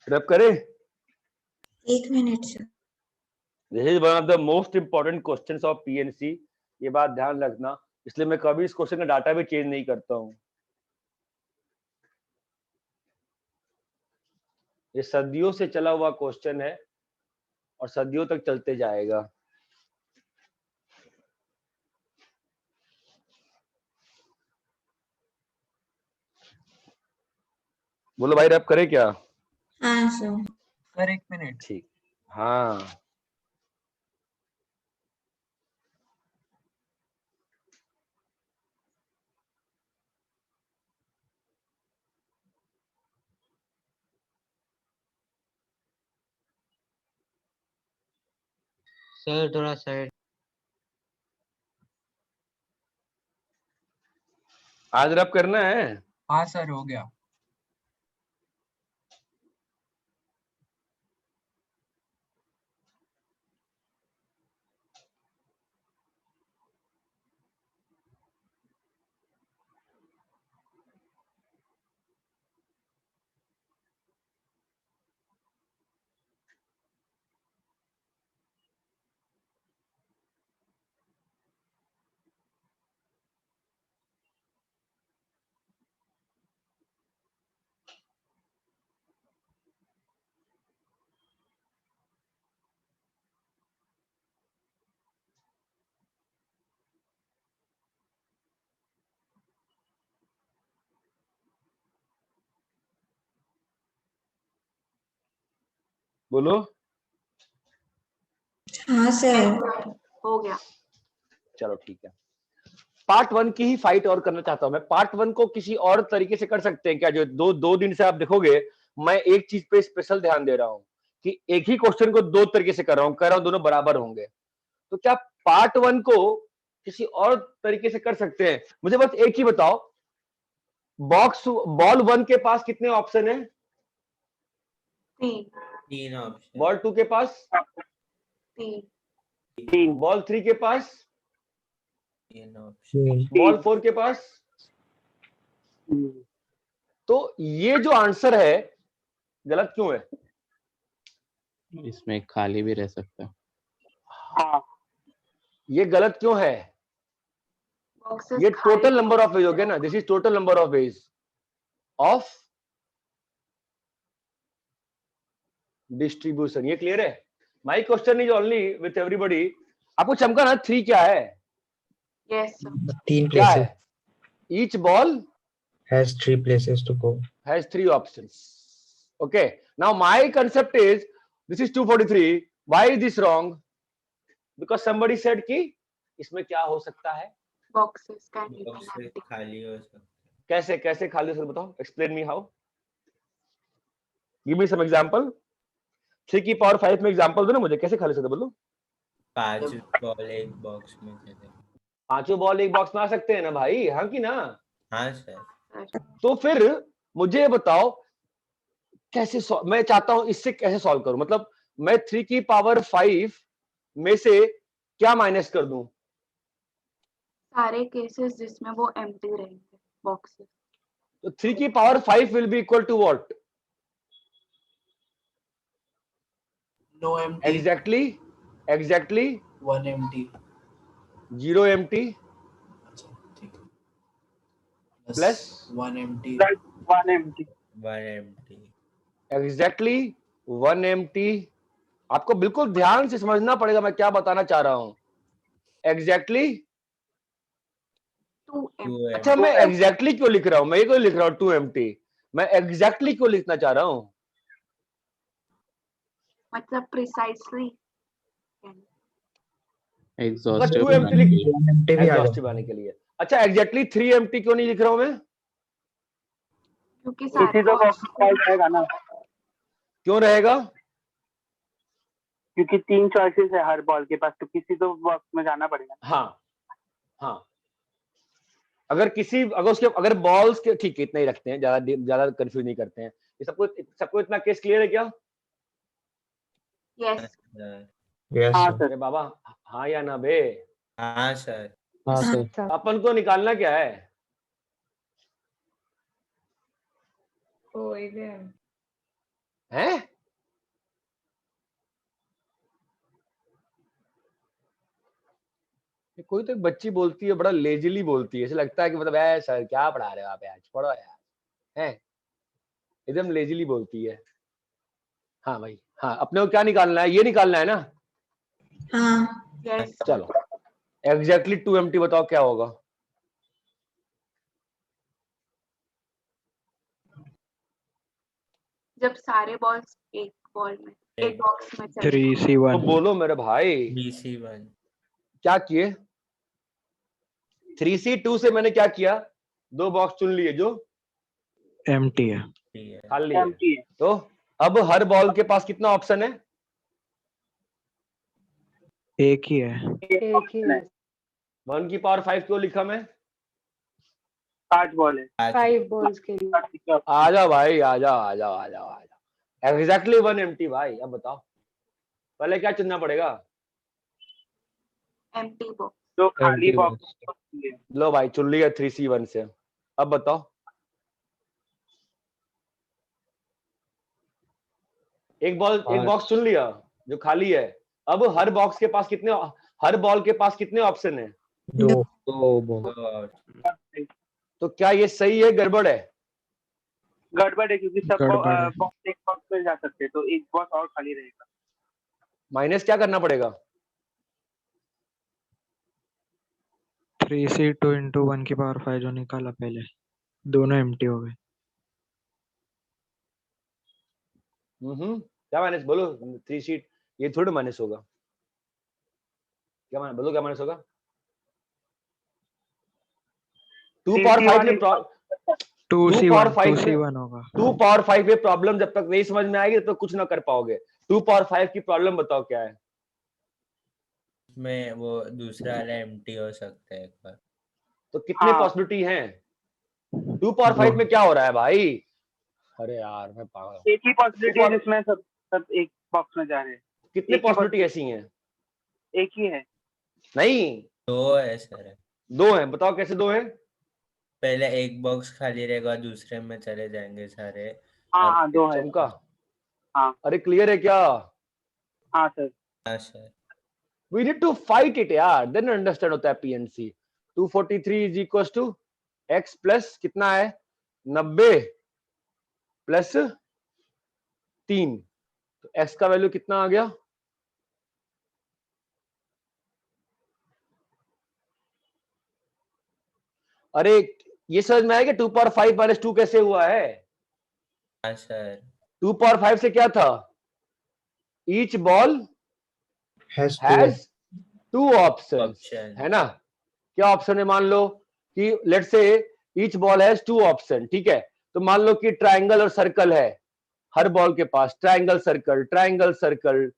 Wrap करे 1 minute sir. This is one of the most important questions of PnC, ये बात ध्यान रखना, इसलिए मैं कभी इस क्वेश्चन का डाटा भी चेंज नहीं करता हूं। ये सदियों से चला हुआ क्वेश्चन है और सदियों तक चलते जाएगा। बोलो भाई, रैप करे क्या? हाँ सर। Sir 1 minute. ठीक, हाँ सर थोड़ा साइड। आज रैप करना है। हाँ सर हो गया। बोलो। हाँ सर। हो गया। चलो ठीक है, पार्ट 1 की ही फाइट और करना चाहता हूं मैं। पार्ट 1 को किसी और तरीके से कर सकते हैं क्या? जो दो दिन से आप देखोगे मैं एक चीज पे स्पेशल ध्यान दे रहा हूं कि एक ही क्वेश्चन को दो तरीके से कर रहा हूं, दोनों बराबर होंगे। तो क्या पार्ट 1 को किसी और तरीके से कर सकते हैं? मुझे बस एक ही बताओ, बॉल 1 के पास कितने ऑप्शन है? 3 ऑप्शन। बॉल 2 के पास 3। बॉल 3 के पास 3 ऑप्शन। बॉल 4 के पास। तो ये जो आंसर है गलत क्यों है? इसमें खाली भी रह सकता है। हाँ ये गलत क्यों है? ये टोटल नंबर ऑफ वेज हो गया ना, this is total number of ways of distribution. ये क्लियर है? My question is only with everybody, आपको चमका ना 3 क्या है? यस तीन क्या places है? Each ball has 3 places to go. has 3 options. Okay, now my concept is this is 243. Why is this wrong? Because somebody said कि इसमें क्या हो सकता है? बॉक्सेस कैन बी बॉक्सेस खाली हो सकते हैं। कैसे कैसे खाली हो सकता है बताओ, explain me how, give me some example. 3 की पावर 5 में एग्जांपल दो ना मुझे, कैसे खाली हो सकता है बोलो। 5 बॉल एक बॉक्स में चले। 5 बॉल एक बॉक्स में आ सकते हैं ना भाई, हाँ कि ना? हाँ सर। तो फिर मुझे बताओ कैसे मैं चाहता हूं इससे कैसे सॉल्व करूं, मतलब मैं 3 की पावर 5 में से क्या माइनस कर दूं? सारे केसेस जिसमें वो एम्प्टी रहेंगे बॉक्सेस। तो 3 की power 5 will be equal to what? No empty. Exactly 1 empty. 0 empty अच्छा ठीक है। Plus 1 empty. 1 empty. 1 empty। Exactly 1 empty. आपको बिल्कुल ध्यान से समझना पड़ेगा मैं क्या बताना चाह रहा हूं। Exactly 2 empty. अच्छा, मैं एग्जैक्टली क्यों लिख रहा हूं? मैं ये क्यों लिख रहा हूं 2 एम्प्टी? मैं एग्जैक्टली क्यों लिखना चाह रहा हूं? मतलब प्रिसाइसली एग्जॉस्टिव 2 एम्प्टी empty भी आ एग्जॉस्टिव आने के लिए। अच्छा, एग्जैक्टली 3 एम्प्टी क्यों नहीं लिख रहा हूं मैं? क्योंकि किसी सारे तो बॉक्स में जाएगा ना, क्यों रहेगा? क्योंकि 3 चॉइसेस है हर बॉल के पास, तो किसी तो बॉक्स में जाना पड़ेगा। हाँ हाँ, अगर बॉल्स के, ठीक है इतना ही रखते हैं, ज्यादा कंफ्यूज नहीं करते हैं। ये सबको इतना केस क्लियर है क्या? यस Yes हाँ sir. सर। अरे बाबा, हाँ या ना बे? हाँ सर। हाँ सर। अपन को निकालना क्या है? हैं? कोई तो एक बच्ची बोलती है, बड़ा लेजिली बोलती है, ऐसे लगता है कि मतलब ऐ सर क्या पढ़ा रहे हो आप, आज पढ़ो यार, हैं? एकदम लेजिली बोलती है। हाँ भाई, हाँ, अपने को क्या निकालना है, ये निकालना है ना। हाँ यस चलो एग्जैक्टली 2 एम्प्टी बताओ क्या होगा। जब सारे बॉल्स एक बॉल में एक बॉक्स में चले 3C1 तो बोलो मेरे भाई BC1 क्या किए। 3C2 से मैंने क्या किया, 2 बॉक्स चुन लिए जो एम्प्टी है। खाली है। empty है। तो अब हर बॉल के पास कितना ऑप्शन है, एक ही है। एक ही है। 1 की पावर 5 क्यों लिखा मैं। 5 बॉल है। 5 बॉल्स के लिए। आ जाओ भाई, आ जाओ आ जाओ आ जाओ आ जाओ, एग्जैक्टली 1 एम्प्टी भाई। अब बताओ पहले क्या चुनना पड़ेगा, एम्प्टी बॉक्स। जो खाली Empty बॉक्स box। लो भाई चुन लिया 3C1 से। अब बताओ एक बॉक्स चुन लिया जो खाली है। अब हर बॉक्स के पास कितने, हर बॉल के पास कितने ऑप्शन है, 2 box। तो क्या ये सही है गड़बड़ है। गड़बड़ है क्योंकि सब गड़बड़ है। बॉक्स एक बॉक्स में जा सकते हैं, तो एक बॉक्स और खाली रहेगा। माइनस क्या करना पड़ेगा, 3C2 into 1 की पावर 5 जो निकाला पहले, दोनों एम्प्टी हो गए। क्या माइनस बोलो, 3C ये थोड़ा माइनस होगा, क्या माइनस बोलो, क्या माइनस होगा। 2 पावर 5 में 2C1 होगा। 2 पावर 5 में प्रॉब्लम जब तक नहीं समझ में आएगी तो कुछ ना कर पाओगे। 2 पावर 5 की प्रॉब्लम बताओ क्या है। में वो दूसरा वाला एम्प्टी हो सकता है एक बार। तो कितने पॉसिबिलिटी हैं, 2 पावर 5 में क्या हो रहा है भाई। अरे यार मैं पागल। एक ही पॉसिबिलिटी है जिसमें सब एक बॉक्स में जा रहे हैं। कितने पॉसिबिलिटी ऐसी हैं, एक ही है। नहीं 2 है सर। 2 हैं, बताओ कैसे 2 हैं। पहले एक बॉक्स खाली रहेगा, दूसरे में चले जाएंगे सारे। हाँ 2 है। चमका, हाँ अरे क्लियर है क्या। हाँ सर। हाँ sir. We need to fight it यार, then understand होता है PNC। 243 is equals to x plus कितना है 90 प्लस 3, तो x का वैल्यू कितना आ गया, अरे ये समझ में आएगा 2 पावर 5 माइनस 2 कैसे हुआ है। हाँ सर। 2 पावर 5 से क्या था, each ball Has has 2 option, option है ना। क्या ऑप्शन है, मान लो कि let's say each ball has 2 option, ठीक है। तो मान लो कि ट्रायंगल और सर्कल है हर बॉल के पास, triangle circle triangle circle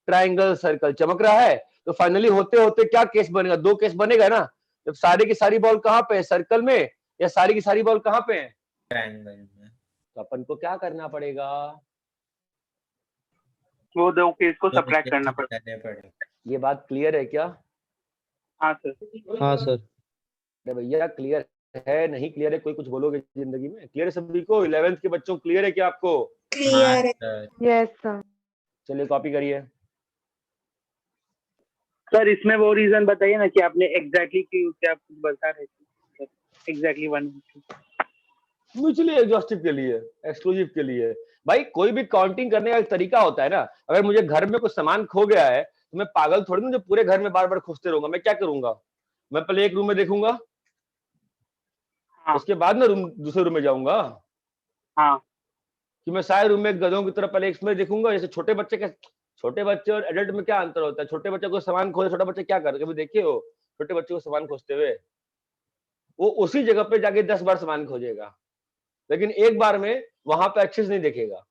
triangle circle चमक रहा है। तो फाइनली होते होते क्या केस बनेगा, 2 केस बनेगा ना, जब सारी की सारी बॉल कहां पे है, सर्कल में, या सारी की सारी बॉल कहां पे है, ट्रायंगल में। तो अपन को क्या करना पड़ेगा, वो 2 केस को सबट्रैक्ट करना पड़ेगा। ये बात क्लियर है क्या। हाँ सर। हाँ सर। अरे भैया क्लियर है, नहीं क्लियर है, कोई कुछ बोलोगे जिंदगी में। क्लियर है सभी को, 11th के बच्चों क्लियर है क्या आपको। क्लियर है। Yes sir. चलिए कॉपी करिए। सर इसमें वो रीजन बताइए ना कि आपने एग्जैक्टली क्यों, क्या आप कुछ बता रहे थे एग्जैक्टली 1। म्यूचुअली एग्जॉस्टिव के लिए, एक्सक्लूसिव के लिए। भाई कोई भी काउंटिंग करने का एक तरीका होता है ना। अगर मुझे घर में कुछ सामान खो गया है तो मैं पागल थोड़ी ना जो पूरे घर में बार बार खोजते रहूंगा। मैं क्या करूंगा, मैं पहले एक रूम में देखूंगा, उसके बाद में दूसरे रूम में जाऊंगा। हाँ कि मैं सारे रूम में गधों की तरह पहले एक में देखूंगा। जैसे छोटे बच्चे और एडल्ट में क्या अंतर होता है, छोटे बच्चे को सामान खोजे, छोटा बच्चा क्या कर, कभी देखे हो छोटे बच्चे को सामान खोजते हुए, वो उसी जगह पे जाके 10 बार सामान खोजेगा, लेकिन एक बार में वहां पे अच्छे से नहीं देखेगा।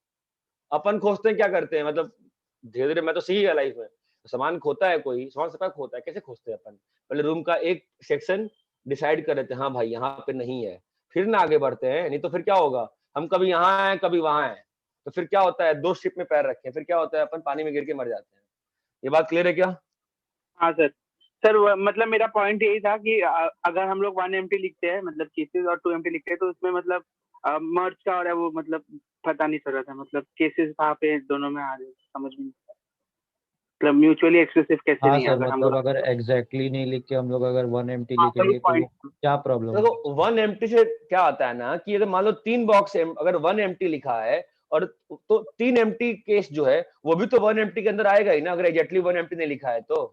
अपन खोजते हैं, क्या करते हैं, मतलब धीरे धीरे, मैं तो सही है लाइफ में, सामान खोता है कोई, सामान सबका खोता है, कैसे खोजते हैं अपन, पहले रूम का एक सेक्शन डिसाइड कर लेते हैं, हाँ भाई यहाँ पे नहीं है, फिर ना आगे बढ़ते हैं। नहीं तो फिर क्या होगा, हम कभी यहाँ हैं कभी वहां हैं, तो फिर क्या होता है, 2 शिप में पैर रखे, फिर क्या होता है, अपन पानी में गिर के मर जाते हैं। ये बात क्लियर है क्या। हाँ सर। सर मतलब मेरा पॉइंट यही था कि अगर हम लोग 1 एम्प्टी लिखते हैं, मतलब केसेस, और 2 एम्प्टी लिखते हैं, तो उसमें मतलब मर्ज का और वो मतलब पता नहीं चल रहा था, मतलब केसेस कहाँ पे दोनों में आ रहे, समझ में नहीं, मतलब म्यूचुअली एक्सक्लूसिव कैसे हाँ नहीं है सर, अगर हम मतलब लोग। अगर एग्जैक्टली नहीं लिख के हम लोग अगर 1 एम्प्टी हाँ, लिखेंगे तो वो क्या प्रॉब्लम है। देखो 1 एम्प्टी से क्या आता है ना, कि अगर मान लो 3 बॉक्स, अगर 1 एम्प्टी लिखा है और तो 3 एम्प्टी केस जो है वो भी तो 1 एम्प्टी के अंदर आएगा ही ना, अगर एग्जैक्टली 1 एम्प्टी नहीं लिखा है तो।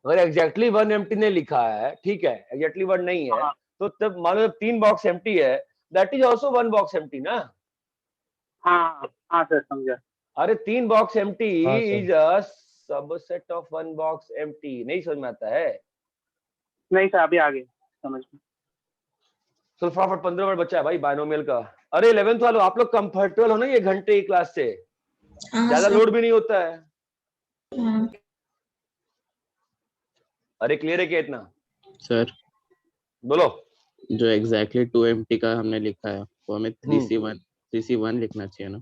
अगर एग्जैक्टली 1 एम्प्टी नहीं लिखा है, ठीक है, एग्जैक्टली 1 नहीं है, तो तब मान लो 3 बॉक्स एम्प्टी है, that is also 1 box empty ना। हाँ हाँ सर समझा। अरे 3 बॉक्स एम्प्टी हाँ, sir. Is a subset of 1 box empty. नहीं समझ में आता है? नहीं सर अभी आगे समझ में। चलो फटाफट 15 मिनट बचा है भाई बायनोमियल का। अरे 11th वालों आप लोग कंफर्टेबल हो ना ये घंटे की क्लास से? हाँ ज्यादा सर। लोड भी नहीं होता है। हाँ अरे क्लियर है क्या इतना? सर बोलो। जो एग्जैक्टली 2 MT का हमने लिखा है वो हमें 3C1 लिखना चाहिए ना?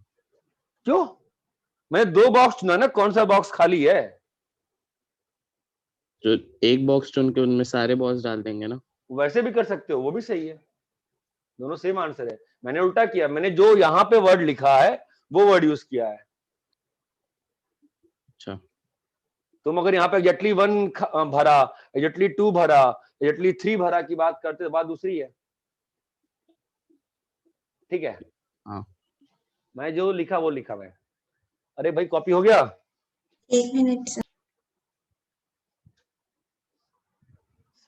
क्यों? मैंने 2 बॉक्स चुना ना, कौन सा बॉक्स खाली है? जो एक बॉक्स चुन के उनमें सारे बॉक्स डाल देंगे ना? वैसे भी कर सकते हो, वो भी सही है, दोनों सेम आंसर है। मैंने उल्टा किया, मैंने जो यहाँ पे वर्ड लिखा है वो वर्ड यूज किया है। अच्छा। तुम अगर यहाँ पे एग्जैक्टली 1 भरा, एग्जैक्टली 2 भरा, एग्जैक्टली 3 भरा की बात करते तो बात दूसरी है, ठीक है? हाँ। मैं जो लिखा वो लिखा मैं। अरे भाई कॉपी हो गया? 1 मिनट सर।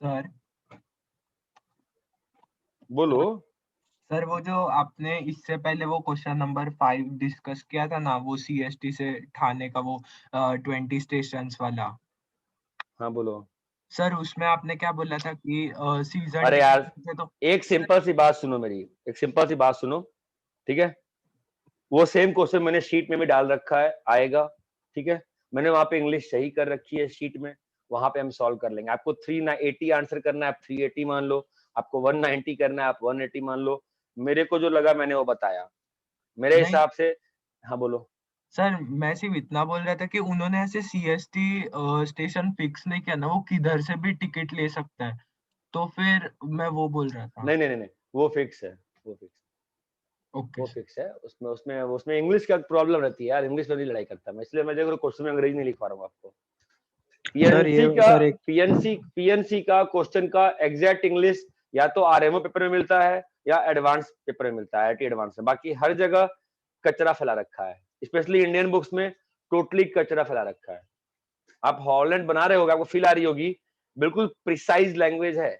सर बोलो। सर वो जो आपने इससे पहले वो क्वेश्चन नंबर 5 डिस्कस किया था ना, वो CST से ठाणे का, वो 20 स्टेशंस वाला। हाँ बोलो। सर उसमें आपने क्या बोला था कि सीजन अरे यार तो एक सिंपल सी बात सुनो मेरी, एक सिंपल सी बात सुनो, ठीक है? वो सेम क्वेश्चन मैंने शीट में भी डाल रखा है, आएगा, ठीक है? मैंने वहां पे इंग्लिश सही कर रखी है शीट में, वहां पे हम सॉल्व कर लेंगे। आपको 380 आंसर करना है, आप 380 मान लो। आपको 190 करना है, आप 180 मान लो। मेरे को जो लगा मैंने वो बताया, मेरे नहीं हिसाब से। हाँ बोलो। सर, मैं सिर्फ इतना बोल रहा था कि उन्होंने ऐसे CST स्टेशन फिक्स नहीं किया ना, वो किधर से भी टिकट ले सकता है, तो फिर मैं वो बोल रहा था। नहीं नहीं नहीं, नहीं वो फिक्स है, वो फिक्स, ओके वो फिक्स है। उसमें उसमें उसमें इंग्लिश का प्रॉब्लम रहती है यार, इंग्लिश में नहीं लड़ाई करता मैं, इसलिए मैं देखो क्वेश्चन में अंग्रेजी नहीं लिख पा रहा हूँ आपको। सर ये पीएनसी का क्वेश्चन का एग्जैक्ट इंग्लिश या तो आरएमओ पेपर में मिलता है या एडवांस पेपर में मिलता है, आईटी एडवांस में। बाकी हर जगह कचरा फैला रखा है, स्पेशली इंडियन बुक्स में टोटली कचरा फैला रखा है। आप हॉलैंड बना रहे होगे, आपको फील आ रही होगी, बिल्कुल प्रिसाइज लैंग्वेज है,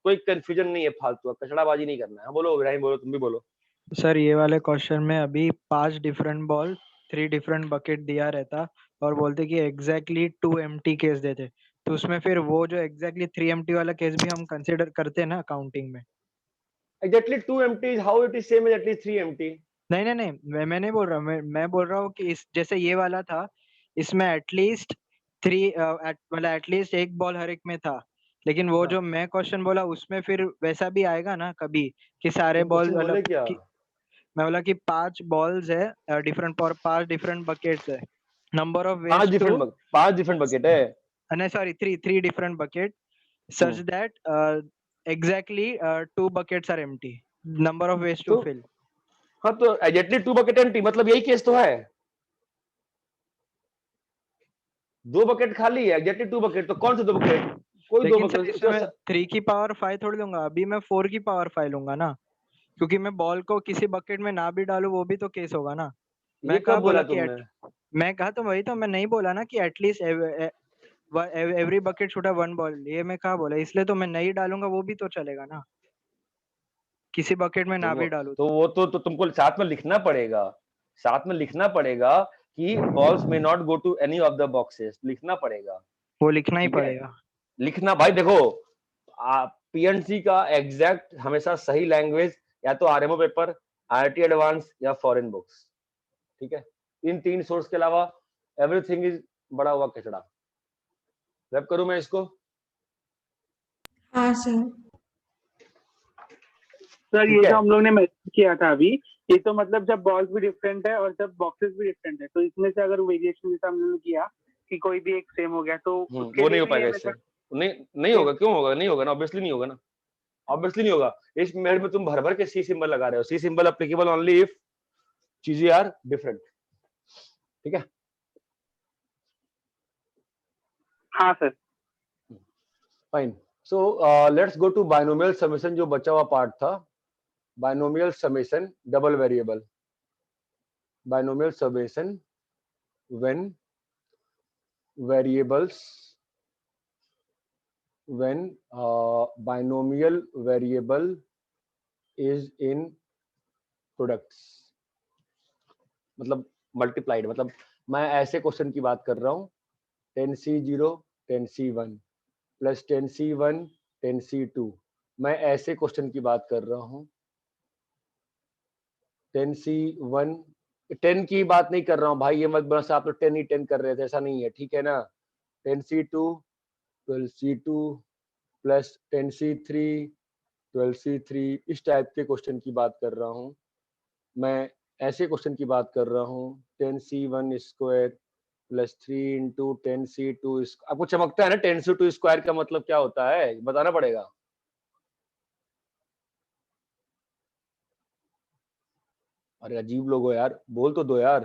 कोई कंफ्यूजन नहीं है, फालतू कचड़ाबाजी नहीं करना है। बोलो इब्राहिम, बोलो, तुम भी बोलो। सर ये वाले क्वेश्चन में अभी 5 डिफरेंट बॉल 3 डिफरेंट बकेट दिया रहता और बोलते कि एग्जैक्टली 2 एम्प्टी केस देते, तो उसमें फिर वो जो एग्जैक्टली 3 एम्प्टी वाला केस भी हम कंसिडर करते हैं ना काउंटिंग में। Exactly 2 empty, how it is same exactly 3 empty? नहीं नहीं नहीं, मैं नहीं बोल रहा, मैं बोल रहा हूँ कि इस जैसे ये वाला था, इसमें एटलीस्ट 3 मतलब एटलीस्ट एक बॉल हर एक में था, लेकिन वो जो मैं क्वेश्चन बोला उसमें फिर वैसा भी आएगा ना कभी कि सारे बॉल मतलब क्या? मैं बोला कि 5 बॉल्स है डिफरेंट फॉर 5 डिफरेंट बकेट्स है, number of 5 ways to, different bucket है, नहीं sorry 3 different bucket such that exactly 2 buckets are empty, number of ways to fill। हाँ तो एग्जैक्टली 2 बकेट एम्प्टी, मतलब यही केस तो है, 2 बकेट खाली है, एग्जैक्टली 2 बकेट, तो कौन से 2 बकेट? कोई 2 लेकिन बकेट। सर 3 की पावर 5 थोड़ी लूंगा, अभी मैं 4 की पावर 5 लूंगा ना, क्योंकि मैं बॉल को किसी बकेट में ना भी डालूं वो भी तो केस होगा ना। ये कब बोला तुमने? मैं कहा तो वही तो, मैं नहीं बोला ना कि at least every bucket should have 1 ball, ये मैं कहा बोला, इसलिए तो मैं नहीं डालूंगा वो भी तो चलेगा ना, किसी बकेट में ना भी डालूं तो वो तो तुमको साथ में लिखना पड़ेगा, साथ में लिखना पड़ेगा कि बॉल्स में not go to any of the boxes, लिखना पड़ेगा, वो लिखना ही पड़ेगा। लिखना भाई, देखो पीएनसी का एग्जैक्ट हमेशा सही लैंग्वेज या तो आरएमओ पेपर, आईआईटी एडवांस या फॉरेन बुक्स, ठीक है? इन 3 सोर्स के अलावा एवरीथिंग इज बड़ा हुआ कचड़ा। रैप करूं मैं इसको? हाँ सर। सर ये जो हम लोग ने मैसेज किया था अभी, ये तो मतलब जब बॉल्स भी डिफरेंट है और जब बॉक्सेस भी डिफरेंट है, तो इसमें से अगर वेरिएशन जैसा हम लोगों ने किया कि कोई भी एक सेम हो गया तो वो नहीं हो पाएगा इससे, नहीं होगा। क्यों होगा? नहीं होगा ना, ऑब्वियसली नहीं होगा ना, ऑब्वियसली नहीं होगा। इस मेथड में तुम भर भर के सी सिंबल लगा रहे हो, C symbol applicable only if चीजें आर डिफरेंट, ठीक है? हाँ सर। Fine, so let's go to binomial summation, जो बचा हुआ पार्ट था, binomial summation double variable. binomial summation when variables binomial variable is in products, मतलब मल्टीप्लाइड, मतलब मैं ऐसे क्वेश्चन की बात कर रहा हूँ 10C0 10C1 plus 10C1 10C2, मैं ऐसे क्वेश्चन की बात कर रहा हूँ 10C1 10 की बात नहीं कर रहा हूँ भाई, ये मत बस आप लोग 10 ही 10 कर रहे थे, ऐसा नहीं है, ठीक है ना। 10C2 12C2 plus 10C3 12C3, इस टाइप के क्वेश्चन की बात कर रहा हूँ मैं, ऐसे क्वेश्चन की बात कर रहा हूँ 10C1 square plus 3 into 10C2। आपको चमकता है ना 10C2 स्क्वायर का मतलब क्या होता है, बताना पड़ेगा। अरे अजीब लोग हो यार, बोल तो दो यार।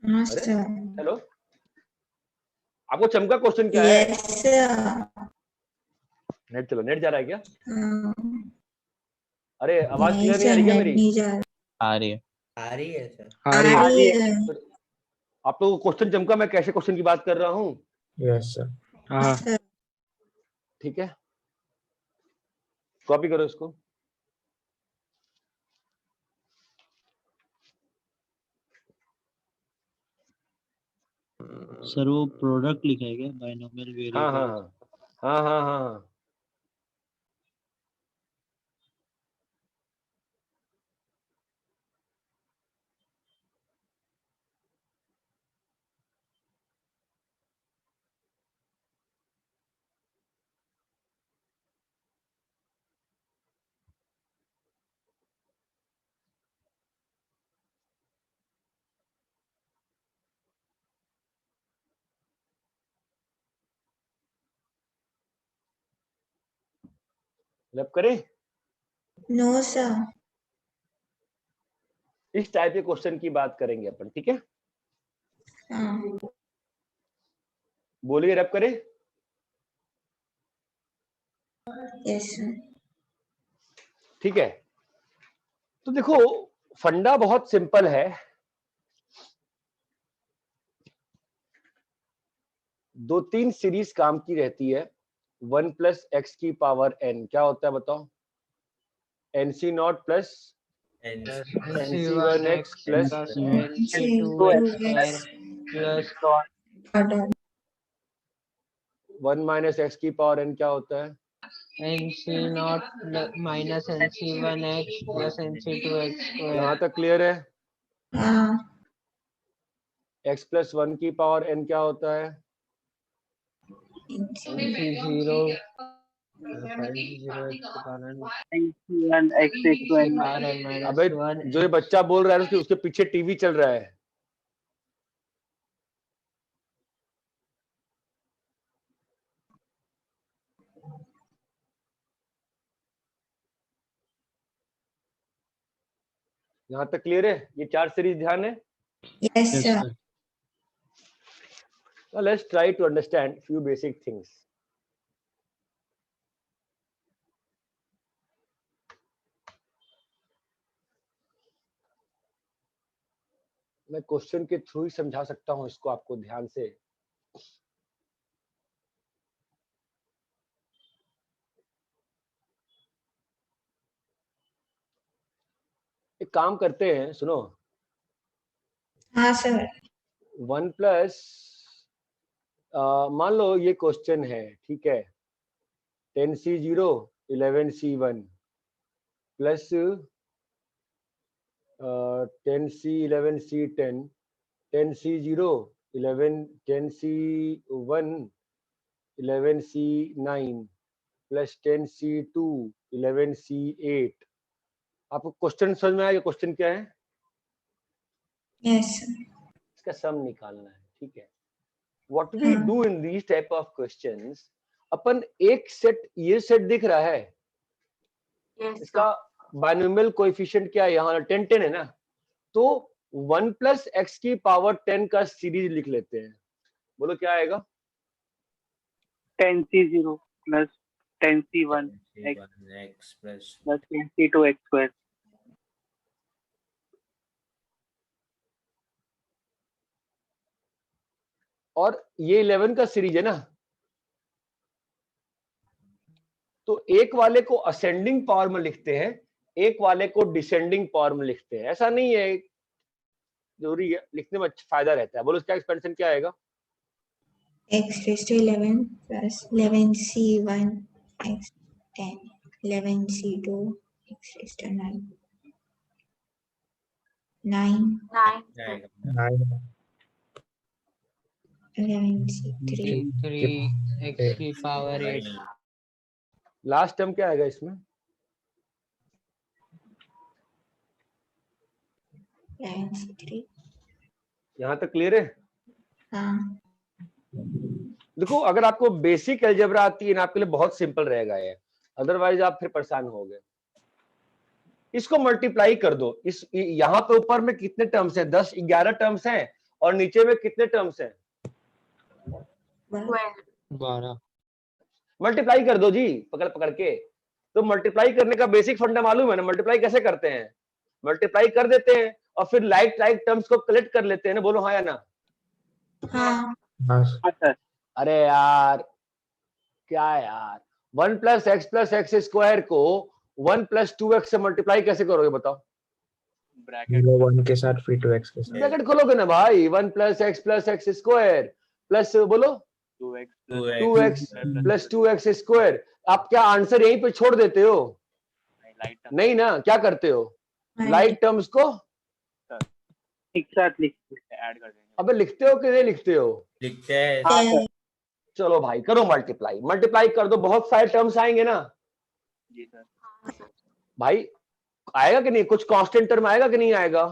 अरे हेलो, आपको चमका क्वेश्चन क्या है? नेट चलो, नेट जा रहा है क्या? अरे आवाज क्लियर नहीं आ रही क्या मेरी? आ रही है। आ रही है सर। आ रही है। आप लोगों को क्वेश्चन चमका, मैं कैसे क्वेश्चन की बात कर रहा हूँ? Yes sir. हाँ ठीक है, कॉपी करो इसको। सर वो प्रोडक्ट लिखा है क्या, बाइनोमियल वेरिएबल? हाँ हाँ हाँ हाँ हाँ हाँ हाँ। लैप करें? No sir. इस टाइप के क्वेश्चन की बात करेंगे अपन, ठीक है? बोलिए, रैप करें? Yes sir. ठीक है, तो देखो फंडा बहुत सिंपल है। दो तीन सीरीज काम की रहती है, 1 प्लस एक्स की पावर n, क्या होता है बताओ? NC not plus NC1 x plus one minus x की पावर n, क्या होता है? NC0 minus NC1x plus NC2x square. यहाँ तक क्लियर है? x प्लस 1 की पावर n क्या होता है? NC0 अबे जो ये बच्चा बोल रहा है उसके पीछे टीवी चल रहा है। यहाँ तक क्लियर है? ये चार सीरीज ध्यान है? Yes sir. Now let's try to understand few basic things. मैं क्वेश्चन के थ्रू ही समझा सकता हूं इसको आपको ध्यान से। एक काम करते हैं, सुनो। हाँ सर। 1 प्लस, मान लो ये क्वेश्चन है, ठीक है, 10C0 11C1 plus 10C11C10 10C0 11 10C1 11C9 plus 10C2 11C8। आपको क्वेश्चन समझ में आया? क्वेश्चन क्या है? Yes sir. इसका सम निकालना है, ठीक है। What we do in these type of questions, अपन एक सेट, ये सेट दिख रहा है, इसका बाइनोमियल कोएफिशिएंट क्या है? यहाँ 10 10 है ना, तो 1 प्लस एक्स की पावर 10 का सीरीज लिख लेते हैं। बोलो क्या आएगा? 10C0 plus 10C1 x x plus 10C2 x square। और ये 11 का सीरीज है ना, तो एक वाले को असेंडिंग पावर में लिखते हैं, एक वाले को डिसेंडिंग पावर में लिखते हैं। ऐसा नहीं है, जरूरी है, लिखने में फायदा रहता है। बोलो इसका एक्सपेंशन क्या आएगा? x raised to 11 plus 11c1 x 10 11c2 x raised to 9 11c3 3 x की पावर 8 लास्ट टर्म क्या आएगा इसमें? 11c3 यहाँ तक क्लियर है? हाँ। देखो अगर आपको बेसिक अलजेब्रा आती है ना, आपके लिए बहुत सिंपल रहेगा ये, अदरवाइज आप फिर परेशान होगे। इसको मल्टीप्लाई कर दो, इस यहाँ पे ऊपर में कितने टर्म्स हैं? 10 11 टर्म्स हैं, और नीचे में कितने टर्म्स हैं? 12। मल्टीप्लाई कर दो जी, पकड़ पकड़ के। तो मल्टीप्लाई करने का बेसिक फंडा मालूम है ना? मल्टीप्लाई कैसे करते हैं? मल्टीप्लाई कर देते हैं और फिर लाइक लाइक टर्म्स को कलेक्ट कर लेते हैं ना। बोलो हाँ या ना? हाँ। अरे यार क्या यार, 1 + x स्क्वायर को 1 + 2x से मल्टीप्लाई कैसे करोगे बताओ? ब्रैकेट 1 के साथ फिर 2x के साथ ब्रैकेट खोलोगे ना भाई। 1 + x स्क्वायर प्लस बोलो 2x + 2x स्क्वायर। आप क्या आंसर यहीं पे छोड़ देते हो? नहीं ना, क्या करते हो? लाइक टर्म्स को एक साथ ऐड कर देंगे। अबे लिखते हो कि नहीं लिखते हो? लिखते हैं। चलो भाई करो मल्टीप्लाई, मल्टीप्लाई कर दो, बहुत सारे टर्म्स आएंगे ना। जी सर। भाई आएगा कि नहीं? कुछ कांस्टेंट टर्म आएगा कि नहीं आएगा?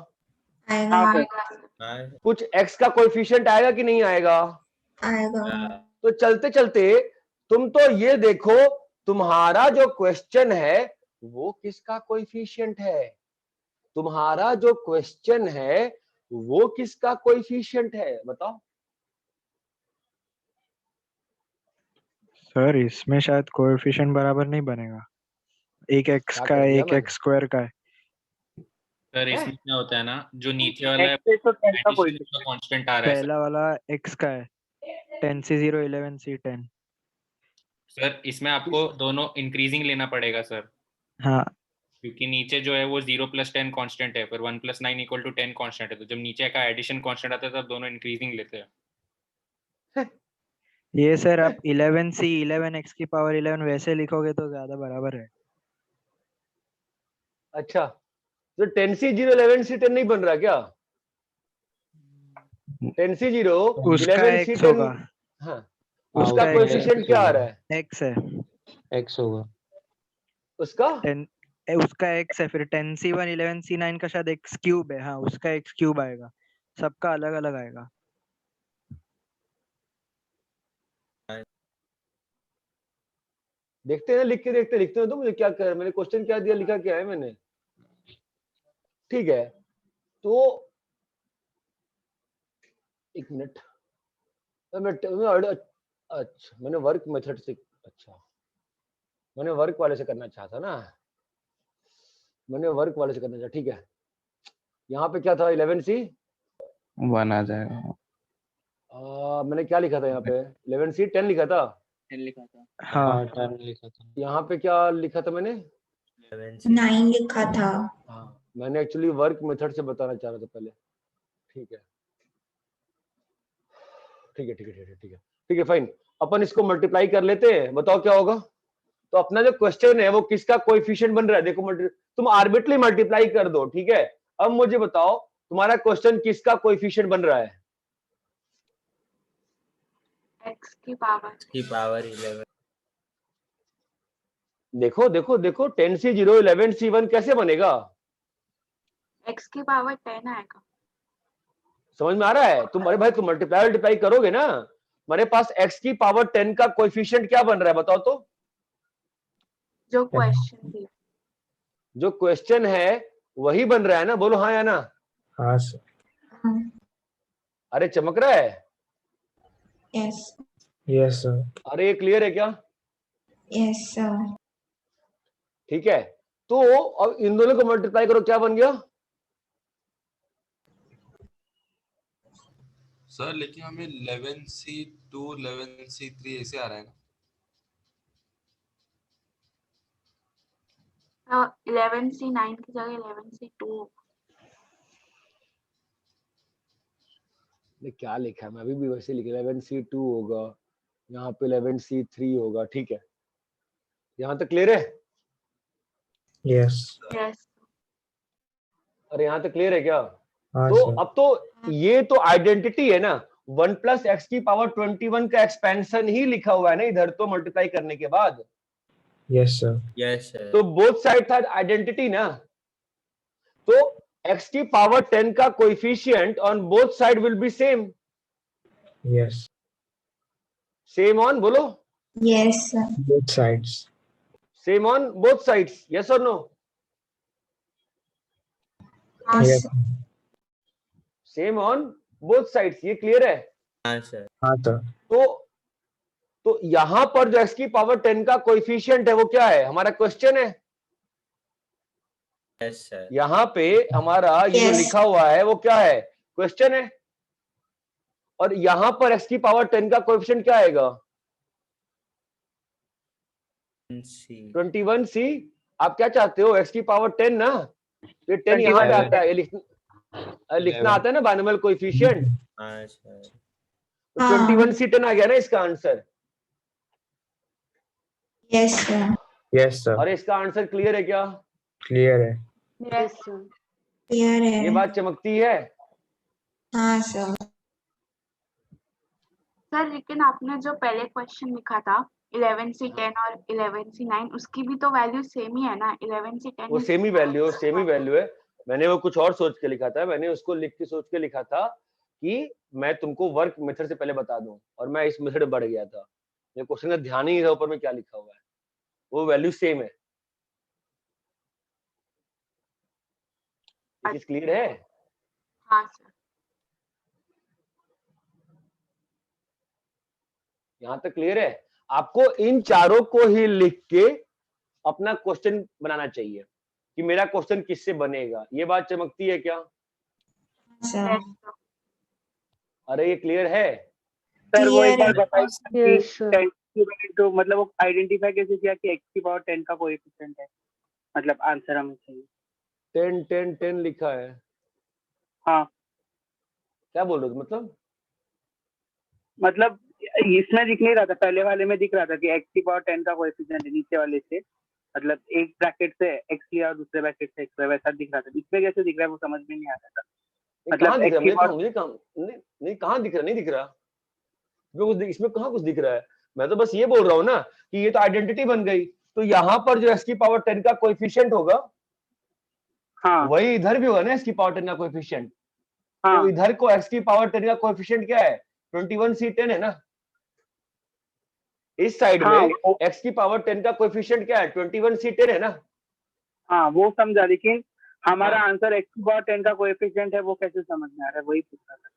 कुछ x का कोएफिशिएंट आएगा कि नहीं आएगा? तो चलते चलते तुम तो ये देखो, तुम्हारा जो क्वेश्चन है वो किसका कोएफिशिएंट है? तुम्हारा जो क्वेश्चन है वो किसका कोएफिशिएंट है? बताओ। सर इसमें शायद कोएफिशिएंट बराबर नहीं बनेगा, एक x का है, एक x स्क्वायर का है। सर इसमें क्या होता है ना, जो नीचे वाला है कांस्टेंट आ रहा है। पहला वाला x का है 10c0 11c10। सर इसमें आपको दोनों इंक्रीजिंग लेना पड़ेगा सर। हाँ क्योंकि नीचे जो है वो 0 + 10 कांस्टेंट है, फिर 1 + 9 = 10 कांस्टेंट है। तो जब नीचे का एडिशन कांस्टेंट आता है तब दोनों इंक्रीजिंग लेते हैं। ये सर आप 11c 11x की पावर 11 वैसे लिखोगे तो ज्यादा बराबर है। अच्छा तो 10c0 11c10 नहीं बन रहा क्या? 10c0 उसका x होगा। हाँ, उसका कोएफिशिएंट क्या आ रहा है? x है, x होगा उसका। उसका x है, फिर 10c1 11c9 का शायद x³ है। हाँ उसका x³ आएगा, सबका अलग अलग आएगा। देखते हैं, लिख के देखते, लिखते हो तो मुझे क्या कर, मैंने क्वेश्चन क्या दिया, लिखा क्या है मैंने? ठीक है तो एक मिनट, अच्छा मैंने वर्क मेथड से, अच्छा मैंने वर्क वाले से करना चाहता ना, मैंने वर्क वाले से करना चाहा। ठीक है, यहाँ पे क्या था? 11c 1 आ जाएगा। मैंने क्या लिखा था यहाँ पे? 11c 10 लिखा था। 10 लिखा था। हाँ 10 लिखा था। यहाँ पे क्या लिखा था मैंने? 9 लिखा था। हाँ मैंने एक्चुअली वर्क मेथड से बताना चाह रहा था पहले। ठीक है ठीक है ठीक है ठीक है ठीक है ठीक है फाइन। अपन इसको मल्टीप्लाई कर लेते हैं, बताओ क्या होगा? तो अपना जो क्वेश्चन है वो किसका कोएफिशिएंट बन रहा है? देखो तुम आर्बिट्रली मल्टीप्लाई कर दो, ठीक है। अब मुझे बताओ तुम्हारा क्वेश्चन किसका कोएफिशिएंट बन रहा है? x की पावर 11। देखो देखो देखो 10c0 11c1 कैसे बनेगा? x की पावर 10 आएगा। समझ में आ रहा है? तुम अरे भाई तुम मल्टीप्लाई करोगे ना, मेरे पास x की पावर 10 का कोएफिशिएंट क्या बन रहा है बताओ तो? जो क्वेश्चन दिया, जो क्वेश्चन है वही बन रहा है ना? बोलो हाँ या ना? हाँ सर। अरे चमक रहा है? Yes yes sir. अरे ये क्लियर है क्या? Yes sir. ठीक है तो अब इन दोनों को मल्टीप्लाई करो, क्या बन गया? सर लेकिन हमें 11C2 11C3 ऐसे आ रहा है ना। 11C9 की जगह 11C2। क्या लिखा है, मैं अभी भी वैसे लिखा 11C2 होगा, यहाँ पे 11C3 होगा, ठीक है। यहाँ तक क्लियर है? यस। यस। अरे यहाँ तक क्लियर है क्या? हाँ तो सर। अब तो ये तो आइडेंटिटी है ना, 1 + x की पावर 21 का एक्सपेंशन ही लिखा हुआ है ना इधर, तो मल्टीप्लाई करने के बाद। Yes sir. Yes sir. तो बोथ साइड था आइडेंटिटी ना, तो x की पावर 10 का coefficient on both side will be same. Yes. Same on बोलो। Yes, sir. Both sides. Same on both sides, yes और no? Yes. Same on both sides, ये क्लियर है? हाँ सर। हाँ सर। तो यहां पर जो x की पावर 10 का कोएफिशिएंट है वो क्या है, हमारा क्वेश्चन है। Yes sir. यहां पे हमारा ये जो Yes. लिखा हुआ है वो क्या है, क्वेश्चन है। और यहां पर x की पावर 10 का कोएफिशिएंट क्या आएगा? 21C। आप क्या चाहते हो, x की पावर 10 ना, ये 10 यहां पे आता है, ये लिखना आता है ना बाइनोमियल कोएफिशिएंट। हाँ सर। तो 21C10 आ गया ना इसका answer. Yes, sir. Yes sir. और इसका आंसर क्लियर है क्या? क्लियर है। यस। Clear ये है। बात चमकती है। हाँ सर। सर लेकिन आपने जो पहले क्वेश्चन लिखा था 11C10 और 11C9, उसकी भी तो वैल्यू सेम ही है ना। 11C10 वो सेम ही वैल्यू है। मैंने वो कुछ और सोच के लिखा था, मैंने उसको लिख के सोच के लिखा था कि मैं तुमको वर्क मेथड से पहले बता दूं, और मैं इस मेथड बढ़ गया था, मेरे क्वेश्चन का ध्यान ही नहीं था ऊपर में क्या लिखा हुआ है, वो वैल्यू सेम है। ये चीज क्लियर है? हाँ सर। यहाँ तक क्लियर है? आपको इन चारों को ही लिख के अपना क्वेश्चन बनाना चाहिए कि मेरा क्वेश्चन किससे बनेगा। ये बात चमकती है क्या? सर। अरे ये क्लियर है? सर वो एक Clear बार है। बताइए Yes, sir. कि तो मतलब वो आइडेंटिफाई कैसे किया कि x की पावर 10 का कोएफिशिएंट है, मतलब आंसर हमें चाहिए। 10 10 10 लिखा है। हाँ क्या बोल रहे हो मतलब इसमें दिख नहीं रहा था, पहले वाले में दिख रहा था कि x की पावर 10 का कोएफिशिएंट है नीचे वाले से, मतलब एक ब्रैकेट से x लिया और दूसरे ब्रैकेट से x, वैसा दिख रहा था। इसमें कैसे दिख रहा है वो समझ में नहीं आ रहा था। कहाँ दिख x की रहा है? पावर मुझे कहाँ नहीं कहाँ दिख रहा, नहीं दिख रहा इसमें कहाँ कुछ दिख रहा है। मैं तो बस ये बोल रहा हूँ ना कि ये तो आइडेंटिटी बन गई, तो यहाँ पर जो x की पावर 10 का कोएफिशिएंट होगा, हाँ वही इधर भी होगा ना x की पावर 10 का कोएफिशिएंट। हाँ तो इधर को x की पावर 10 का कोएफिशिएंट क्या है, 21C10 है ना। इस साइड हाँ में x की पावर 10 का कोएफिशिएंट क्या है, 21C10 है ना। हाँ वो समझा, लेकिन हमारा हाँ। आंसर x की पावर 10 का कोएफिशिएंट है, वो कैसे समझ में आ रहा है, वही पूछ रहा था।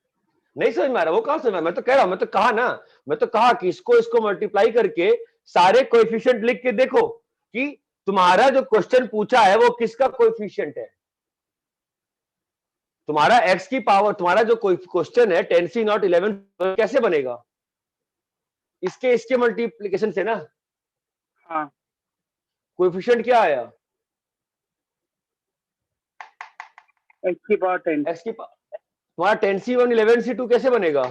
नहीं समझ में आ रहा, वो कहाँ समझ में आ रहा? मैं तो कह रहा हूं, मैं तो कहा ना, मैं तो कहा कि इसको मल्टीप्लाई करके सारे कोएफिशिएंट लिख के देखो कि तुम्हारा जो क्वेश्चन पूछा है वो किसका कोएफिशिएंट है। तुम्हारा x की पावर, तुम्हारा जो क्वेश्चन है 10C नॉट 11 कैसे बनेगा, इसके मल्टीप्लिकेशन से ना। हाँ कोएफिशिएंट क्या आया, x की पावर 10। x की तुम्हारा 10C1 11C2 कैसे बनेगा?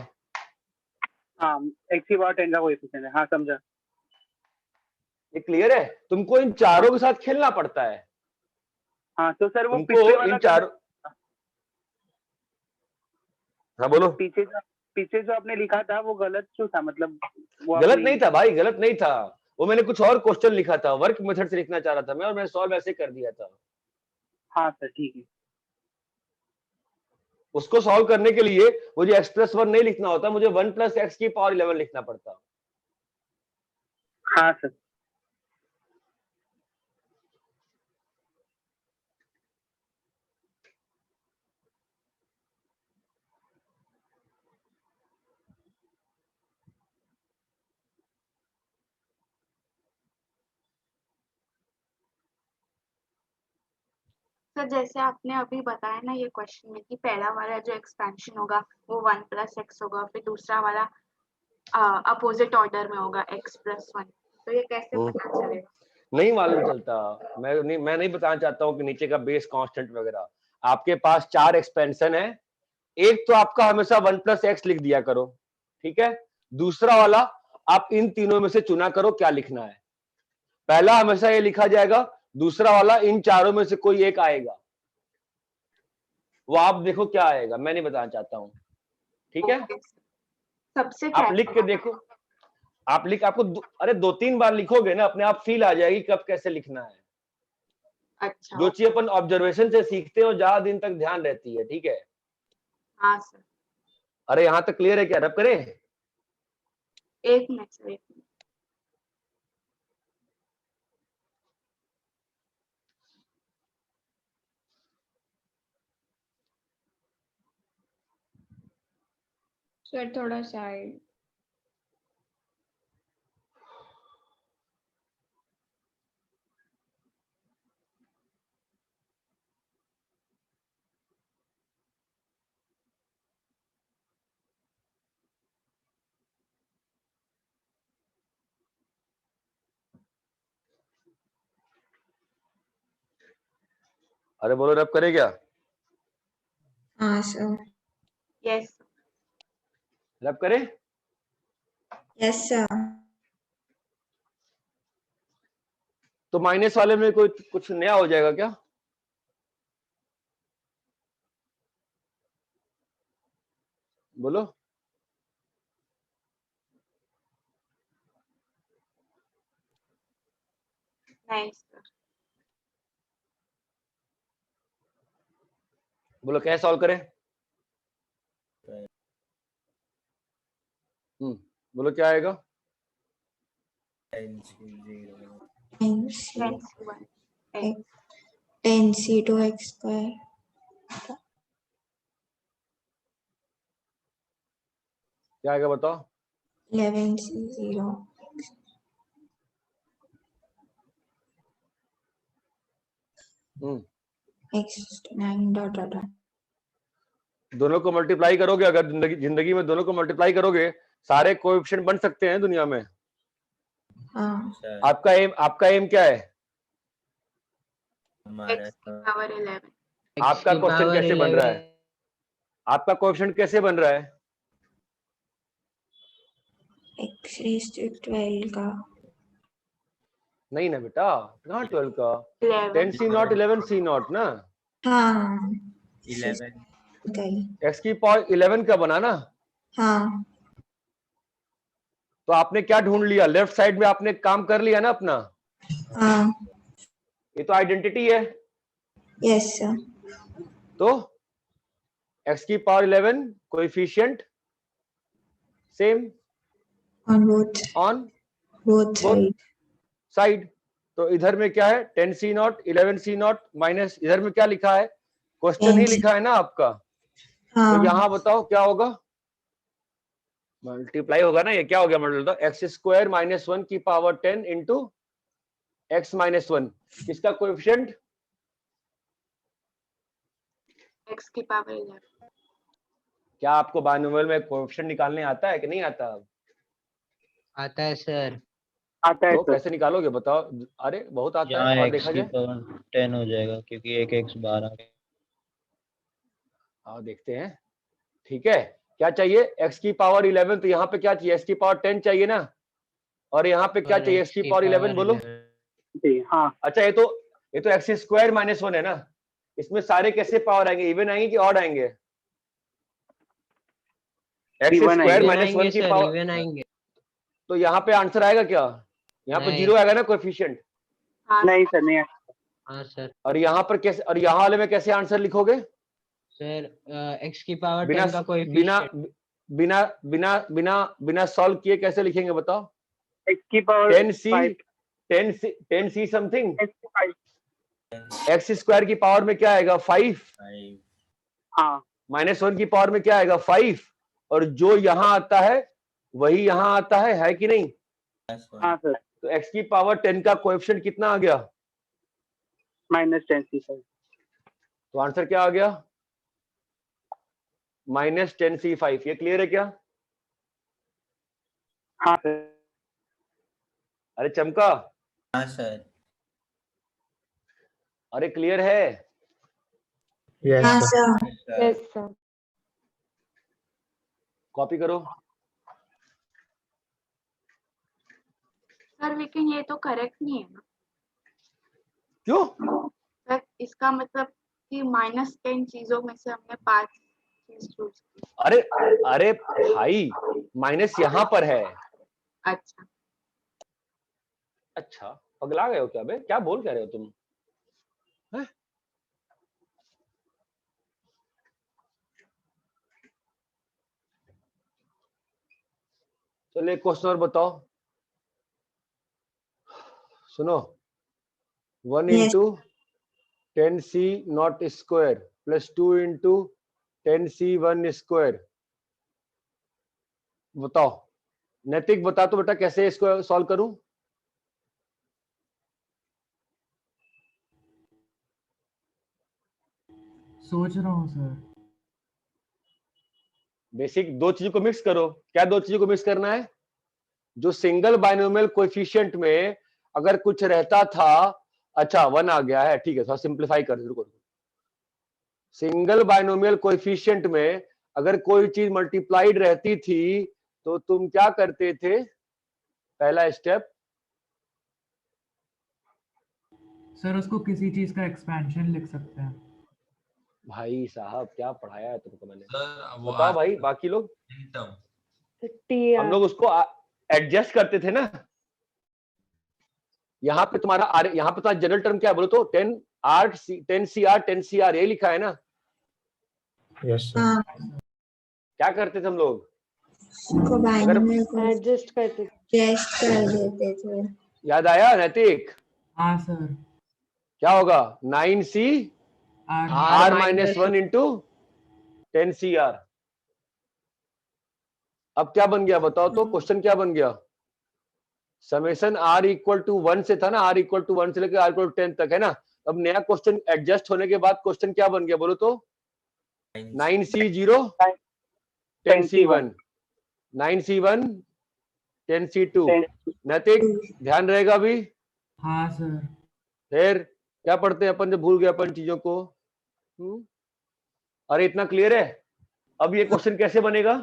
हाँ x की पावर 10 का कोएफिशिएंट है। हाँ समझा। ये क्लियर है? तुमको इन चारों के साथ खेलना पड़ता है। हाँ तो सर वो तुमको पिछले वाला इन चारों, हाँ बोलो। पीछे जो आपने लिखा था वो गलत क्यों था, मतलब वो गलत आपने नहीं था भाई, गलत नहीं था, वो मैंने कुछ और क्वेश्चन लिखा था, वर्क मेथड से लिखना चाह रहा था मैं, और मैंने सॉल्व ऐसे कर दिया था। हाँ सर ठीक है। उसको सॉल्व करने के लिए मुझे x+1 नहीं लिखना होता, मुझे 1 + x की पावर 11 लिखना पड़ता। हाँ सर। सर जैसे आपने अभी बताया ना ये क्वेश्चन में कि पहला वाला जो एक्सपेंशन होगा वो 1 + x होगा, फिर दूसरा वाला अपोजिट ऑर्डर में होगा x + 1, तो ये कैसे पता चलेगा? नहीं मालूम चलता। मैं नहीं बताना चाहता हूँ कि नीचे का बेस कांस्टेंट वगैरह। आपके पास 4 एक्सपेंशन है, एक तो आपका हमेशा 1 + x लिख दिया करो, ठीक है। दूसरा वाला आप इन तीनों में से चुना करो क्या लिखना है। पहला हमेशा ये लिखा जाएगा, दूसरा वाला इन चारों में से कोई एक आएगा, वो आप देखो क्या आएगा, मैं नहीं बताना चाहता हूँ, ठीक है। सबसे आप लिख के देखो, आपको अरे 2-3 बार लिखोगे ना, अपने आप फील आ जाएगी कब कैसे लिखना है। अच्छा, जो चीज अपन ऑब्जर्वेशन से सीखते हैं वो ज्यादा दिन तक ध्यान रहती है, ठीक है। हाँ सर। अरे यहाँ तक क्लियर है क्या? रब करें? 1 मिनट सर, 1 मिनट। सर थोड़ा साइड। अरे बोलो रब करे क्या? हाँ सर। यस रब करे? Yes sir. तो माइनस वाले में कोई कुछ नया हो जाएगा क्या? बोलो। नहीं सर। बोलो कैसे सॉल्व करें? बोलो क्या आएगा? 10c to x square। क्या आएगा बताओ? 11c 0 x 9 dot dot dot। दोनों को मल्टीप्लाई करोगे, अगर जिंदगी में दोनों को मल्टीप्लाई करोगे, सारे कोएफिशिएंट बन सकते हैं दुनिया में। हाँ। आपका एम क्या है? x की पावर 11। आपका क्वेश्चन कैसे बन रहा है? आपका कोएफिशिएंट कैसे बन रहा है? x raised to 12 का। नहीं ना बेटा, कहाँ 12 का? 10c0 11c0 ना। हाँ 11 x की पावर 11 का बना ना। हाँ। तो आपने क्या ढूंढ लिया? लेफ्ट साइड में आपने काम कर लिया ना अपना। हाँ। ये तो आइडेंटिटी है। Yes sir. तो x की power 11 coefficient same on both side. तो इधर में क्या है? 10c0 11c0 माइनस इधर में क्या लिखा है? क्वेश्चन ही लिखा है ना आपका। हाँ। तो यहाँ बताओ क्या होगा? मल्टीप्लाई होगा ना। ये क्या हो गया? मल्टीप्लाई x² - 1 की पावर 10 इंटू x - 1। किसका कोएफिशिएंट? x की पावर 11। क्या आपको बाइनोमियल में कोएफिशिएंट निकालने आता है कि नहीं आता? आता है सर। आता है तो सर। कैसे निकालोगे बताओ? अरे बहुत आता है। और देखा जाए 10 हो जाएगा क्योंकि एक x बाहर आ गया। हाँ देखते हैं। ठीक है, क्या चाहिए? x की पावर 11। तो यहाँ पे क्या चाहिए? x की पावर 10 चाहिए ना। और यहाँ पे क्या चाहिए? x की पावर 11 बोलो। हाँ। अच्छा ये तो x² - 1 है ना। इसमें सारे कैसे पावर आएंगे? इवन आएंगे कि ऑड आएंगे? x² - 1 की पावर। तो यहाँ पे आंसर आएगा क्या? यहाँ पे 0 आएगा ना कोएफिशिएंट। नहीं सर, नहीं। हाँ सर। और यहाँ पर कैसे, और यहाँ वाले में कैसे आंसर लिखोगे? सर x की पावर 10 का कोएफिशिएंट बिना सॉल्व किए कैसे लिखेंगे बताओ? x की पावर 10c समथिंग। x² की पावर में क्या आएगा? 5। हाँ। -1 की पावर में क्या आएगा? 5। और जो यहाँ आता है वही यहाँ आता है कि नहीं? हाँ सर। तो x की पावर 10 का कोएफिशिएंट कितना आ गया? -10c sir. तो आंसर क्या आ गया? -10c5। ये क्लियर है क्या? हाँ सर। अरे चमका, हाँ सर। अरे क्लियर है? Yes, हाँ sir. Sir. Yes sir. Copy करो। सर लेकिन ये तो करेक्ट नहीं है ना क्यों? सर, इसका मतलब कि -10 चीजों में से हमने 5 चीज चूज की। अरे अरे भाई, माइनस यहां पर है। अच्छा अच्छा, पगला गए हो क्या बे? क्या बोल कह रहे हो तुम? हैं? चलिए एक क्वेश्चन और बताओ, सुनो। 1 yes into 10c0 square plus 2 into 10c1 square. बताओ, नैतिक बता तो बेटा कैसे इसको सॉल्व करूं? सोच रहा हूँ सर। बेसिक दो चीजों को मिक्स करो। क्या दो चीजों को मिक्स करना है? जो सिंगल बाइनोमियल कोएफिशिएंट में अगर कुछ रहता था, अच्छा 1 आ गया है, ठीक है, थोड़ा सिंपलीफाई कर दो। सिंगल बाइनोमियल कोएफिशिएंट में अगर कोई चीज मल्टीप्लाइड रहती थी तो तुम क्या करते थे? पहला स्टेप, सर उसको किसी चीज का एक्सपेंशन लिख सकते हैं। भाई साहब क्या पढ़ाया है तुमको मैंने? सर वो बताओ भाई, बाकी लोग। हम लोग उसको एडजस्ट करते थे ना। यहाँ पे तुम्हारा यहाँ पे तुम्हारा जनरल टर्म क्या है बोलो तो? 10 CR, यही लिखा है ना? Yes, sir. हाँ क्या करते थे हम लोग? उसको बाइनोमियल को एडजस्ट करते एडजस्ट कर देते थे। याद आया नैतिक? हाँ सर। क्या होगा? 9C are R-1 into 10CR। अब क्या बन गया बताओ तो? क्वेश्चन क्या बन गया? समेशन R इक्वल टू 1 से था ना, R इक्वल टू 1 से लेकर R इक्वल टू 10 तक है ना। अब नया क्वेश्चन एडजस्ट होने के बाद क्वेश्चन क्या बन गया बोलो तो? 9C0 10C1, 9C1 10C2। नैतिक ध्यान रहेगा अभी? हाँ सर। फिर क्या पढ़ते हैं अपन जब भूल गए अपन चीजों को? अरे इतना क्लियर है? अब ये क्वेश्चन कैसे बनेगा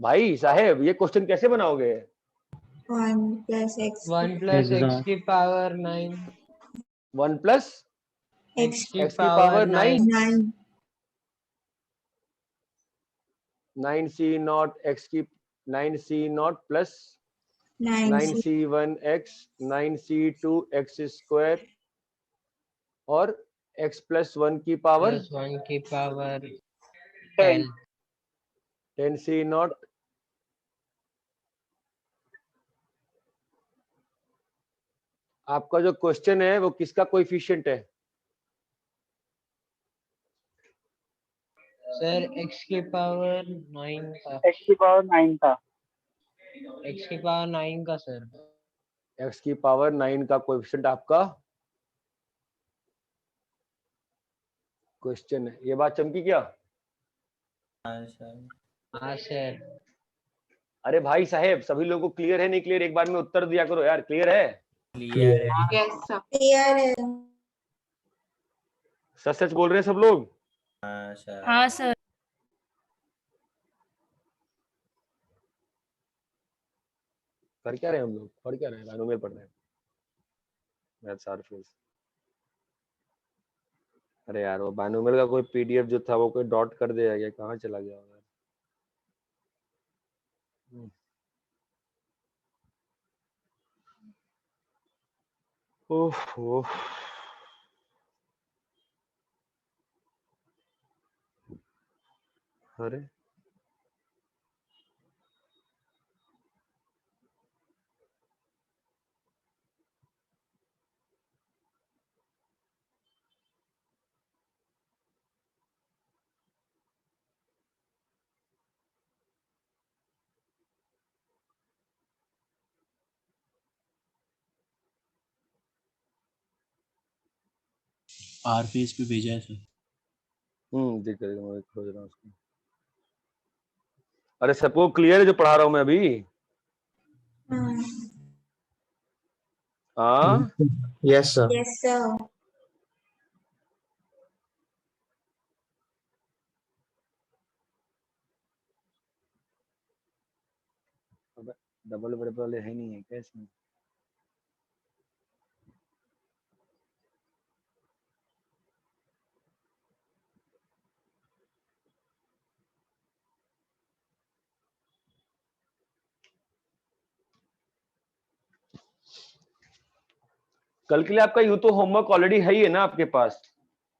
भाई साहेब? ये क्वेश्चन कैसे बनाओगे? 1 प्लस एक्स 1 प्लस x की पावर 9 1 प्लस x की x की पावर 9 9 9C0 x की 9C0 plus 9C1 x 9C2 x square और x प्लस 1 की पावर प्लस 1 की पावर 10 10C0 आपका जो क्वेश्चन है वो किसका कोएफिशिएंट है? सर x की पावर 9 का। x की पावर 9 का। x की पावर 9 का सर। x की पावर 9 का कोएफिशिएंट आपका क्वेश्चन है। ये बात चमकी क्या? हाँ सर। हाँ सर। अरे भाई साहेब, सभी लोगों को क्लियर है नहीं क्लियर? एक बार में उत्तर दिया करो यार। क्लियर है? क्लियर है। Yes sir. क्लियर है। सच सच बोल रहे हैं सब लोग? हाँ सर। हाँ सर। कर क्या रहे हैं हम लोग? पढ़ क्या रहे हैं? बाइनोमियल पढ़ रहे हैं, मैथ्स सरफेस। अरे यार वो बाइनोमियल का कोई पीडीएफ जो था वो कोई डॉट कर दिया गया, कहाँ चला गया यार? ओह ओह अरे आर पेज पे भेजा है सर। देख रहा हूँ, मैं खोज रहा हूँ उसको। अरे सबको क्लियर है जो पढ़ा रहा हूँ मैं अभी? हाँ Yes, sir. Yes, sir. Double वाले है नहीं है क्या इसमें? कल के लिए आपका यूं तो होमवर्क ऑलरेडी है ही है ना आपके पास,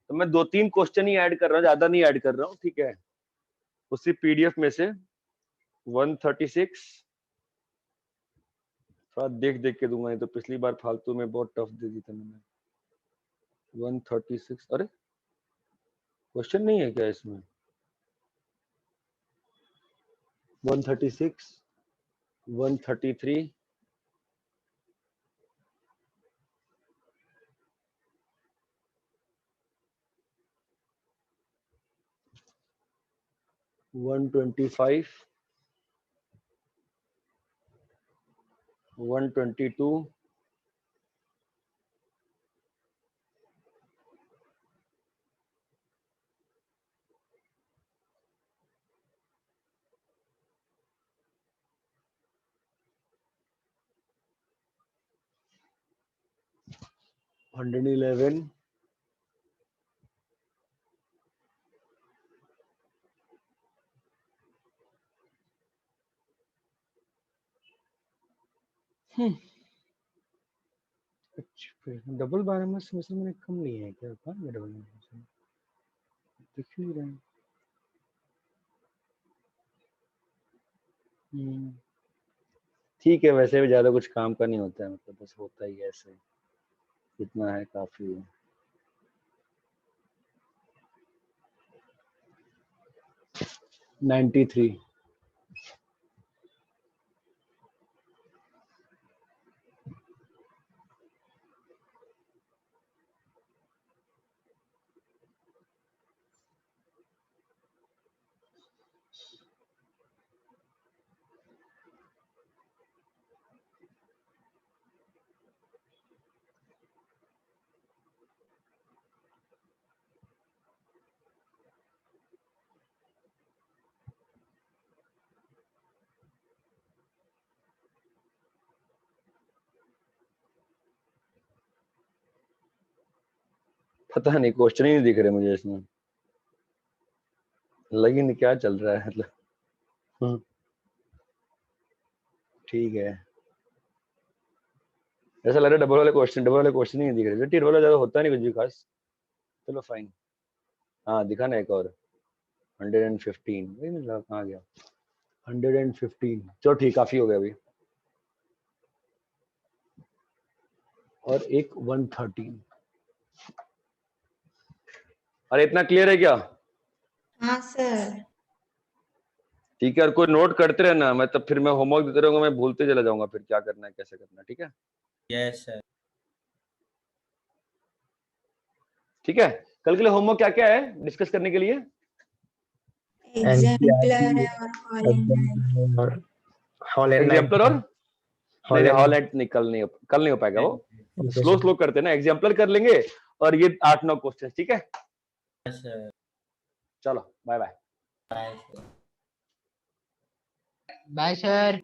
तो मैं 2-3 क्वेश्चन ही ऐड कर रहा हूँ, ज्यादा नहीं ऐड कर रहा हूँ, ठीक है? उसी पीडीएफ में से 136 थोड़ा देख देख के दूंगा, नहीं तो पिछली बार फालतू में बहुत टफ दे दी था मैंने। 136, अरे क्वेश्चन नहीं है क्या इसमें? 136, 133, 125, 122, 111, 12 में से मैंने कम लिया है क्या? कहाँ गया डबल दिख नहीं रहा है। ठीक है, वैसे भी ज्यादा कुछ काम का नहीं होता है, मतलब बस होता ही है ऐसे, इतना है काफी है। $93, पता नहीं क्वेश्चन ही नहीं दिख रहे मुझे इसमें, लगी नहीं क्या चल रहा है मतलब। ठीक है, ऐसा लग रहा है डबल वाले क्वेश्चन ही नहीं दिख रहे, टिर वाला ज्यादा होता नहीं कुछ भी खास। चलो फाइन, हाँ दिखा ना एक और 115, वही मतलब कहाँ गया 115, चलो ठीक, काफी हो गया अभी। और एक 113, अरे इतना क्लियर है क्या? हाँ सर। ठीक है, और कोई नोट करते रहना, मैं तब फिर मैं होमवर्क देते रहूंगा, मैं भूलते चला जाऊंगा फिर क्या करना है कैसे करना है, ठीक है? Yes sir. ठीक है, कल के लिए होमवर्क क्या क्या है डिस्कस करने के लिए? एग्जाम्पलर है और हॉल एंड नाइट। एग्जाम्पलर और नहीं, हॉल एंड नहीं, कल नहीं हो पाएगा वो, स्लो करते हैं ना, एग्जाम्पलर कर लेंगे और ये 8-9 क्वेश्चन, ठीक है? चलो बाय बाय। Bye sir.